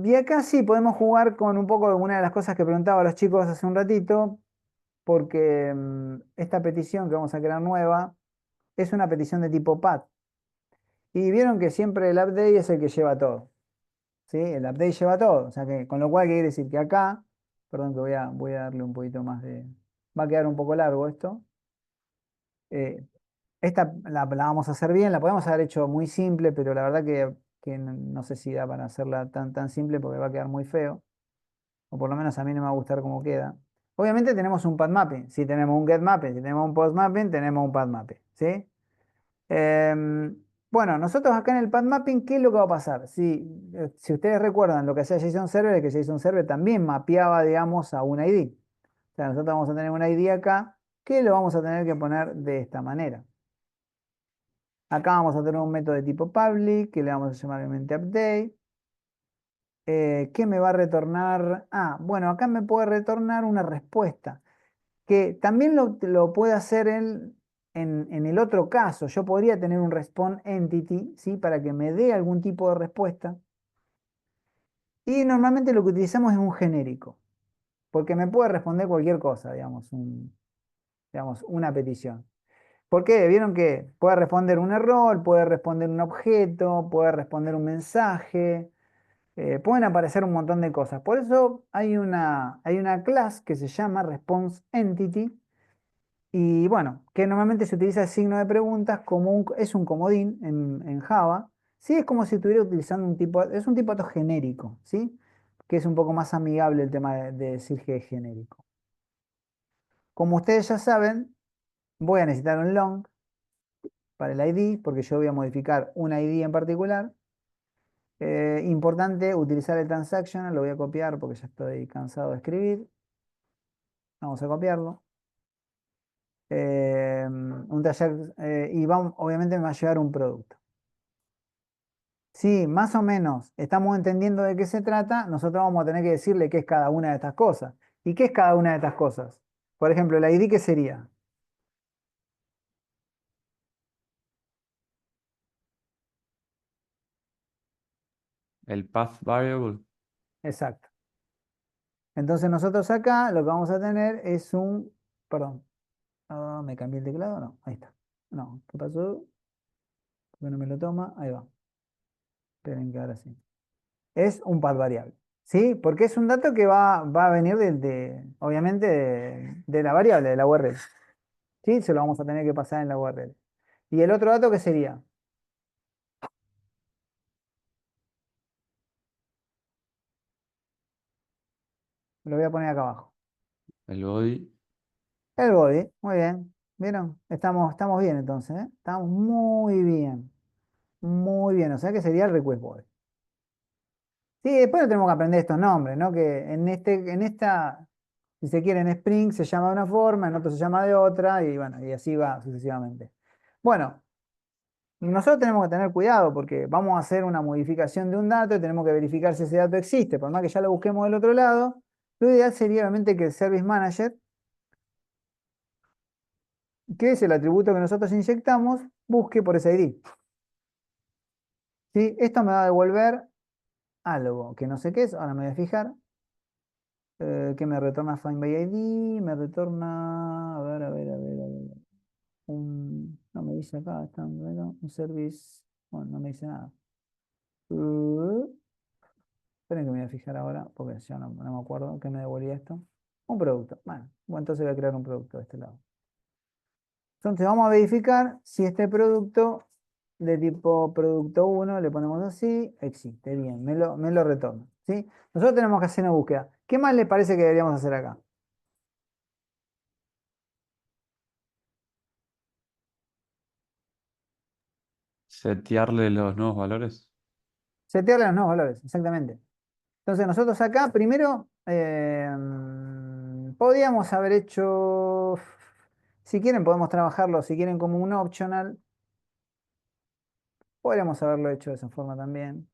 Y acá sí podemos jugar con un poco de una de las cosas que preguntaba a los chicos hace un ratito, porque esta petición que vamos a crear nueva es una petición de tipo path. Y vieron que siempre el update es el que lleva todo. ¿Sí? El update lleva todo. O sea que, con lo cual quiere decir que acá, perdón que voy a darle un poquito más de... Va a quedar un poco largo esto. Esta la vamos a hacer bien, la podemos haber hecho muy simple, pero la verdad que no sé si da para hacerla tan simple porque va a quedar muy feo. O por lo menos a mí no me va a gustar cómo queda. Obviamente tenemos un path mapping. Si tenemos un get mapping, si tenemos un post mapping, tenemos un path mapping. ¿Sí? Bueno, nosotros acá en el path mapping, ¿qué es lo que va a pasar? Si ustedes recuerdan lo que hacía JSON Server, es que JSON Server también mapeaba, digamos, a un ID. O sea, nosotros vamos a tener un ID acá que lo vamos a tener que poner de esta manera. Acá vamos a tener un método de tipo public, que le vamos a llamar obviamente update. ¿Qué me va a retornar? Ah, bueno, acá me puede retornar una respuesta, que también lo puede hacer en el otro caso. Yo podría tener un response entity, ¿sí? Para que me dé algún tipo de respuesta. Y normalmente lo que utilizamos es un genérico, porque me puede responder cualquier cosa, digamos, una petición. ¿Por qué? Vieron que puede responder un error, puede responder un objeto, puede responder un mensaje, pueden aparecer un montón de cosas. Por eso hay una clase que se llama Response Entity y bueno, que normalmente se utiliza el signo de preguntas como es un comodín en Java. Sí, es como si estuviera utilizando es un tipo de dato genérico, ¿sí? Que es un poco más amigable el tema de decir que es genérico. Como ustedes ya saben, voy a necesitar un long para el ID, porque yo voy a modificar un ID en particular. Importante utilizar el transaction, lo voy a copiar porque ya estoy cansado de escribir. Vamos a copiarlo. Un taller, y obviamente me va a llegar un producto. Si más o menos estamos entendiendo de qué se trata, nosotros vamos a tener que decirle qué es cada una de estas cosas. ¿Y qué es cada una de estas cosas? Por ejemplo, el ID, ¿qué sería? El path variable. Exacto. Entonces nosotros acá lo que vamos a tener es perdón, ¿me cambié el teclado? No, ahí está. No, ¿qué pasó? ¿Por qué no me lo toma? Ahí va. Esperen que ahora sí. Es un path variable. ¿Sí? Porque es un dato que va a venir obviamente, de la variable, de la URL. ¿Sí? Se lo vamos a tener que pasar en la URL. ¿Y el otro dato qué sería? Lo voy a poner acá abajo. El body. El body, muy bien. ¿Vieron? Estamos bien entonces, ¿eh? Estamos muy bien. Muy bien. O sea que sería el request body. Sí, después no tenemos que aprender estos nombres, ¿no? Que en esta, si se quiere, en Spring se llama de una forma, en otro se llama de otra, y bueno, y así va sucesivamente. Bueno, nosotros tenemos que tener cuidado porque vamos a hacer una modificación de un dato y tenemos que verificar si ese dato existe, por más que ya lo busquemos del otro lado. Lo ideal sería obviamente que el Service Manager, que es el atributo que nosotros inyectamos, busque por ese ID. ¿Sí? Esto me va a devolver algo que no sé qué es, ahora me voy a fijar. ¿Qué me retorna Find by ID? Me retorna, a ver. No me dice acá, está un service, bueno, no me dice nada. Esperen que me voy a fijar ahora, porque ya no me acuerdo qué me devolvía esto. Un producto. Bueno, entonces voy a crear un producto de este lado. Entonces vamos a verificar si este producto de tipo producto 1, le ponemos así, existe. Bien, me lo retorna. ¿Sí? Nosotros tenemos que hacer una búsqueda. ¿Qué más le parece que deberíamos hacer acá? Setearle los nuevos valores. Setearle los nuevos valores, exactamente. Entonces nosotros acá primero podríamos haber hecho, si quieren podemos trabajarlo, si quieren como un optional, podríamos haberlo hecho de esa forma también.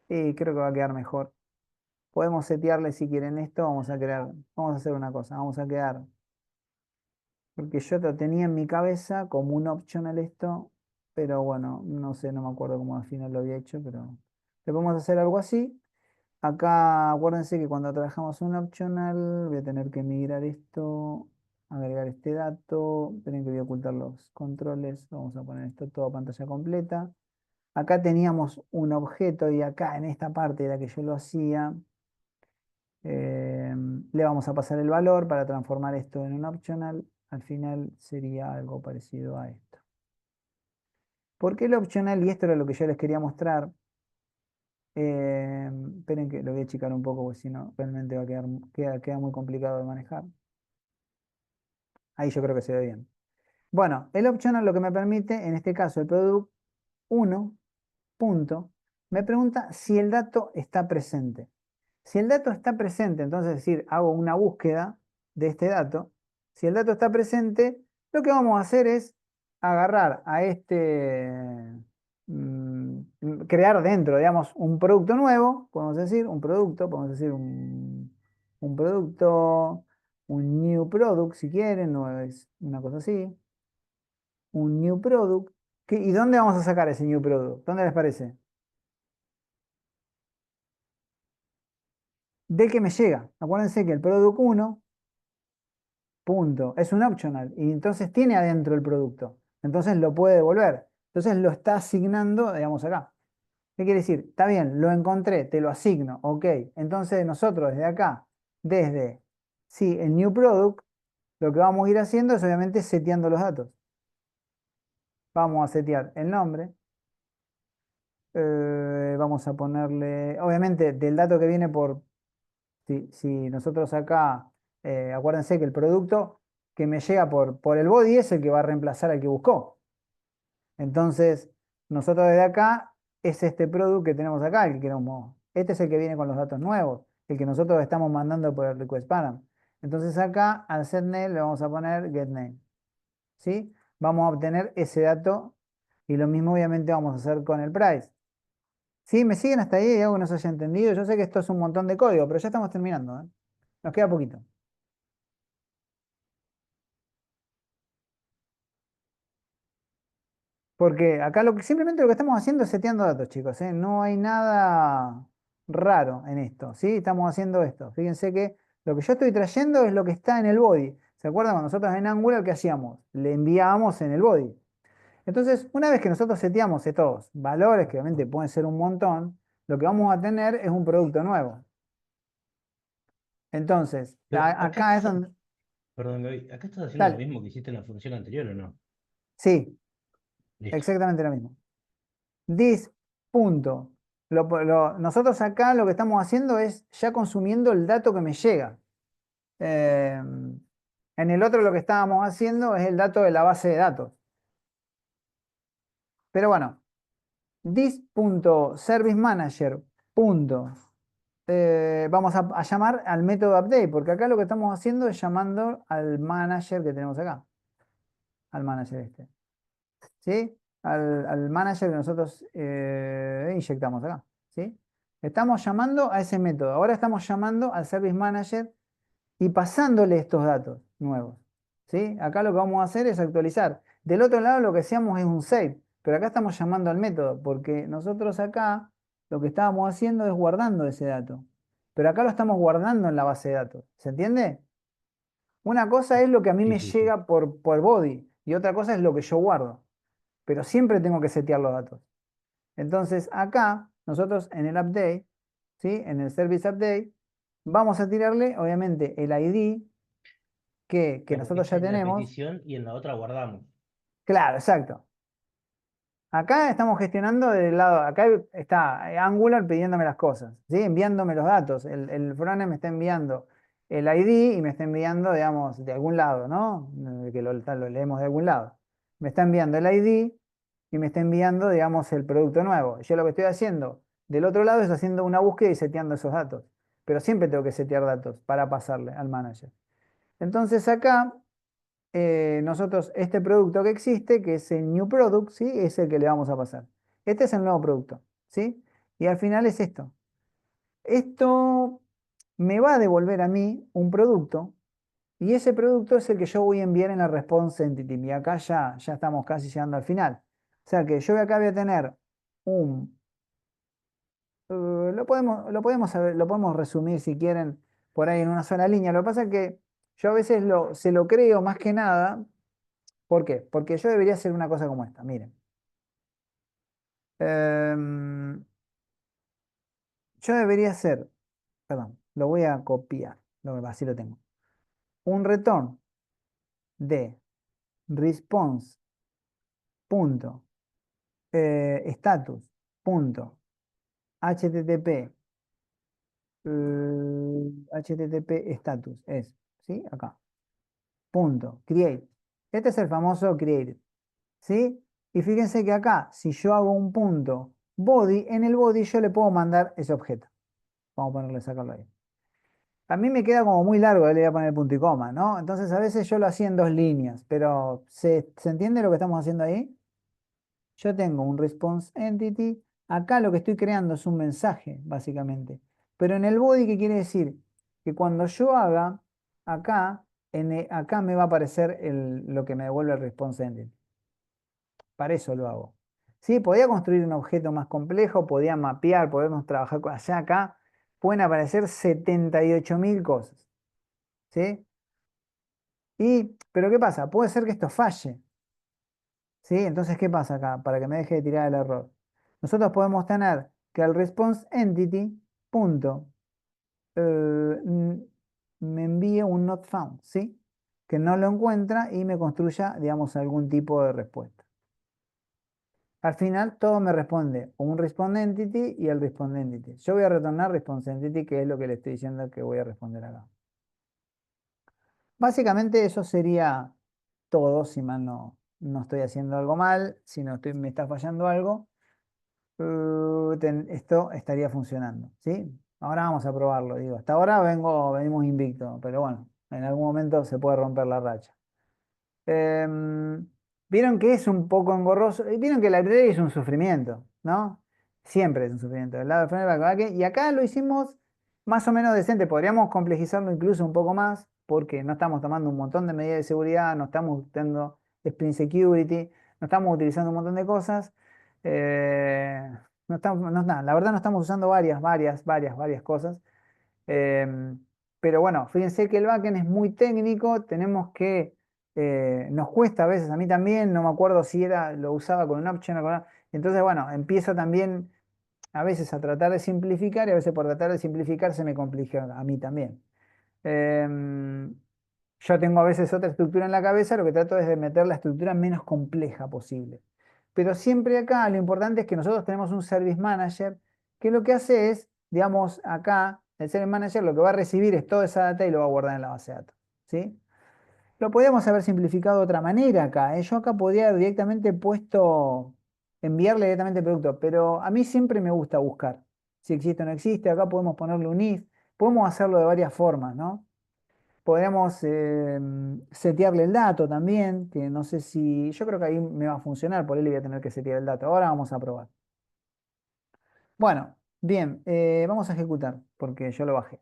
Y creo que va a quedar mejor. Podemos setearle si quieren esto, vamos a hacer una cosa, vamos a quedar, porque yo lo tenía en mi cabeza como un optional esto, pero bueno, no sé, no me acuerdo cómo al final lo había hecho, pero le podemos hacer algo así. Acá acuérdense que cuando trabajamos un optional voy a tener que migrar esto, agregar este dato, tienen que voy a ocultar los controles, vamos a poner esto todo a pantalla completa. Acá teníamos un objeto y acá en esta parte era que yo lo hacía, le vamos a pasar el valor para transformar esto en un optional, al final sería algo parecido a esto. ¿Por qué el optional? Y esto era lo que yo les quería mostrar. Esperen que lo voy a achicar un poco porque si no realmente va a queda muy complicado de manejar. Ahí yo creo que se ve bien. Bueno, el optional lo que me permite, en este caso el product 1, punto, me pregunta si el dato está presente. Si el dato está presente, entonces es decir, hago una búsqueda de este dato. Si el dato está presente, lo que vamos a hacer es agarrar a crear dentro, digamos, un producto nuevo, podemos decir, un producto, podemos decir un producto, un new product, si quieren, no es una cosa así, un new product. ¿Y dónde vamos a sacar ese new product? ¿Dónde les parece? Del que me llega. Acuérdense que el product 1, punto, es un optional y entonces tiene adentro el producto. Entonces lo puede devolver. Entonces lo está asignando, digamos, acá. ¿Qué quiere decir? Está bien, lo encontré, te lo asigno, ok. Entonces nosotros desde acá, sí, el new product, lo que vamos a ir haciendo es obviamente seteando los datos. Vamos a setear el nombre. Vamos a ponerle, obviamente, del dato que viene si nosotros acá, acuérdense que el producto que me llega por el body es el que va a reemplazar al que buscó. Entonces, nosotros desde acá es este product que tenemos acá, el que queremos. Este es el que viene con los datos nuevos, el que nosotros estamos mandando por el request param. Entonces acá al setName le vamos a poner getName. ¿Sí? Vamos a obtener ese dato y lo mismo obviamente vamos a hacer con el price. ¿Sí? ¿Me siguen hasta ahí? ¿Hay algo que no se haya entendido? Yo sé que esto es un montón de código, pero ya estamos terminando, ¿eh? Nos queda poquito. Porque acá simplemente lo que estamos haciendo es seteando datos, chicos, ¿eh? No hay nada raro en esto, ¿sí? Estamos haciendo esto. Fíjense que lo que yo estoy trayendo es lo que está en el body. ¿Se acuerdan cuando nosotros en Angular qué hacíamos? Le enviábamos en el body. Entonces, una vez que nosotros seteamos estos valores, que obviamente pueden ser un montón, lo que vamos a tener es un producto nuevo. Entonces, Pero acá es donde... perdón, Gaby, ¿acá estás haciendo lo Dale, mismo que hiciste en la función anterior o no? sí, Listo. exactamente lo mismo. This punto. Nosotros acá lo que estamos haciendo es ya consumiendo el dato que me llega. Eh, en el otro lo que estábamos haciendo es el dato de la base de datos. Pero bueno, this.servicemanager. Vamos a llamar al método update, porque acá lo que estamos haciendo es llamando al manager que tenemos acá. Al manager este. ¿Sí? Al manager que nosotros inyectamos acá. ¿Sí? Estamos llamando a ese método. Ahora estamos llamando al service manager y pasándole estos datos nuevos. ¿Sí? Acá lo que vamos a hacer es actualizar. Del otro lado lo que hacíamos es un save, pero acá estamos llamando al método, porque nosotros acá lo que estábamos haciendo es guardando ese dato. Pero acá lo estamos guardando en la base de datos. ¿Se entiende? Una cosa es lo que a mí Sí, me sí, sí. llega por body y otra cosa es lo que yo guardo. Pero siempre tengo que setear los datos. Entonces acá nosotros en el update, ¿sí? En el service update, vamos a tirarle obviamente el ID que Claro, nosotros esta ya es la tenemos. petición y en la otra guardamos. Claro, exacto. Acá estamos gestionando del lado, acá está Angular pidiéndome las cosas, ¿sí? Enviándome los datos. El frontend me está enviando el ID y me está enviando, digamos, de algún lado, ¿no? Que lo leemos de algún lado. Me está enviando el ID y me está enviando, digamos, el producto nuevo. Yo lo que estoy haciendo del otro lado es haciendo una búsqueda y seteando esos datos. Pero siempre tengo que setear datos para pasarle al manager. Entonces acá nosotros este producto que existe, que es el new product, ¿sí? Es el que le vamos a pasar. Este es el nuevo producto, ¿sí? Y al final es esto. Esto me va a devolver a mí un producto y ese producto es el que yo voy a enviar en la response entity. Y acá ya estamos casi llegando al final. O sea que yo acá voy a tener un... lo podemos resumir si quieren por ahí en una sola línea. Lo que pasa es que yo a veces se lo creo más que nada. ¿Por qué? Porque yo debería hacer una cosa como esta, miren. Em, yo debería hacer, perdón, lo voy a copiar, así lo tengo. Un return de response punto status punto http http status es, ¿sí? Acá, punto create. Este es el famoso create, ¿sí? Y fíjense que acá, si yo hago un punto body, en el body yo le puedo mandar ese objeto. Vamos a ponerle, sacarlo ahí. A mí me queda como muy largo, le voy a poner punto y coma, ¿no? Entonces a veces yo lo hacía en dos líneas, pero ¿se entiende lo que estamos haciendo ahí? Yo tengo un response entity, acá lo que estoy creando es un mensaje, básicamente. Pero en el body, ¿qué quiere decir? Que cuando yo haga, acá, acá me va a aparecer lo que me devuelve el response entity. Para eso lo hago. Sí, podía construir un objeto más complejo, podía mapear, podemos trabajar con allá, acá. Pueden aparecer 78.000 cosas. ¿Sí? Pero ¿qué pasa? Puede ser que esto falle. ¿Sí? Entonces, ¿qué pasa acá? Para que me deje de tirar el error. Nosotros podemos tener que el response entity punto, me envíe un not found, ¿sí? Que no lo encuentra y me construya, digamos, algún tipo de respuesta. Al final todo me responde un response entity y el response entity. Yo voy a retornar response entity, que es lo que le estoy diciendo que voy a responder acá. Básicamente eso sería todo, si mal no estoy haciendo algo mal, si no me está fallando algo, esto estaría funcionando, ¿sí? Ahora vamos a probarlo, digo. Hasta ahora venimos invicto, pero bueno, en algún momento se puede romper la racha. Vieron que es un poco engorroso. Vieron que la library es un sufrimiento, ¿no? Siempre es un sufrimiento. Del lado del frontend, backend, y acá lo hicimos más o menos decente. Podríamos complejizarlo incluso un poco más, porque no estamos tomando un montón de medidas de seguridad, no estamos usando Spring Security, no estamos utilizando un montón de cosas. No estamos, la verdad no estamos usando varias cosas. Em, pero bueno, fíjense que el backend es muy técnico, tenemos que, nos cuesta a veces, a mí también, no me acuerdo si lo usaba con un option o con... Entonces, bueno, empiezo también a veces a tratar de simplificar y a veces por tratar de simplificar se me complica a mí también. Em, yo tengo a veces otra estructura en la cabeza, lo que trato es de meter la estructura menos compleja posible. Pero siempre acá lo importante es que nosotros tenemos un Service Manager que lo que hace es, digamos, acá, el Service Manager lo que va a recibir es toda esa data y lo va a guardar en la base de datos. ¿Sí? Lo podríamos haber simplificado de otra manera acá. Yo acá podría haber directamente puesto, enviarle directamente el producto, pero a mí siempre me gusta buscar si existe o no existe. Acá podemos ponerle un if, podemos hacerlo de varias formas, ¿no? Podríamos setearle el dato también, que no sé si, yo creo que ahí me va a funcionar, por ahí le voy a tener que setear el dato. Ahora vamos a probar. Bueno, bien, vamos a ejecutar, porque yo lo bajé.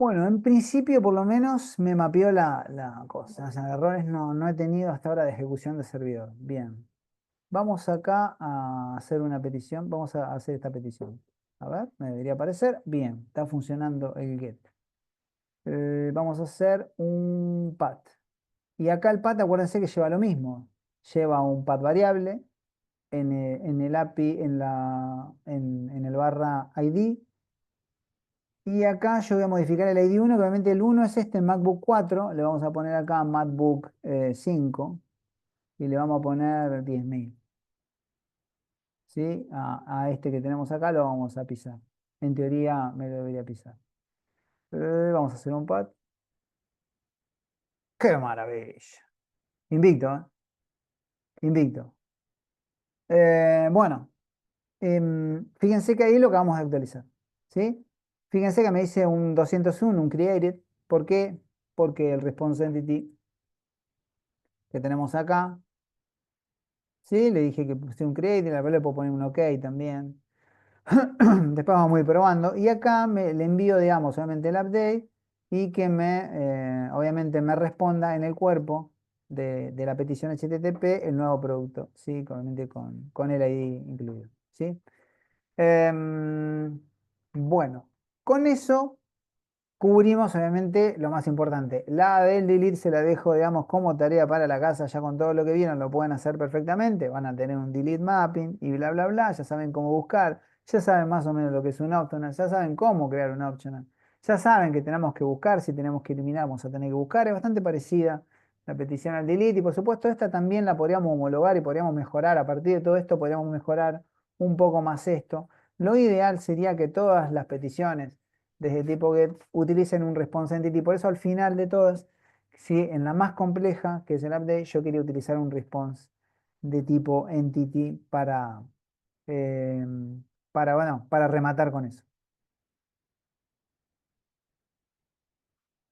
Bueno, en principio por lo menos me mapeó la cosa. O sea, errores no he tenido hasta ahora de ejecución de servidor. Bien. Vamos acá a hacer una petición. Vamos a hacer esta petición. A ver, me debería aparecer. Bien, está funcionando el get. Vamos a hacer un path. Y acá el path, acuérdense que lleva lo mismo. Lleva un path variable en el API, en el barra ID. Y acá yo voy a modificar el ID 1, que obviamente el 1 es este MacBook 4. Le vamos a poner acá MacBook 5 y le vamos a poner 10.000. ¿Sí? A este que tenemos acá lo vamos a pisar. En teoría me lo debería pisar. Vamos a hacer un pat. ¡Qué maravilla! Invicto, ¿eh? Invicto. Bueno, fíjense que ahí es lo que vamos a actualizar. ¿Sí? Fíjense que me dice un 201, un created. ¿Por qué? Porque el response entity que tenemos acá, ¿sí? Le dije que puse un created, la le puedo poner un OK también. Después vamos a ir probando. Y acá le envío, digamos, obviamente el update y que obviamente me responda en el cuerpo de la petición HTTP el nuevo producto, ¿sí? Obviamente con el ID incluido, ¿sí? Bueno, con eso cubrimos obviamente lo más importante. La del delete se la dejo, digamos, como tarea para la casa, ya con todo lo que vieron lo pueden hacer perfectamente. Van a tener un delete mapping y bla, bla, bla. Ya saben cómo buscar, ya saben más o menos lo que es un optional, ya saben cómo crear un optional. Ya saben que tenemos que buscar, si tenemos que eliminar, vamos a tener que buscar. Es bastante parecida la petición al delete y por supuesto esta también la podríamos homologar y podríamos mejorar. A partir de todo esto podríamos mejorar un poco más esto. Lo ideal sería que todas las peticiones desde tipo get utilicen un response entity. Por eso al final de todas, si en la más compleja, que es el update, yo quería utilizar un response de tipo entity para, bueno, para rematar con eso.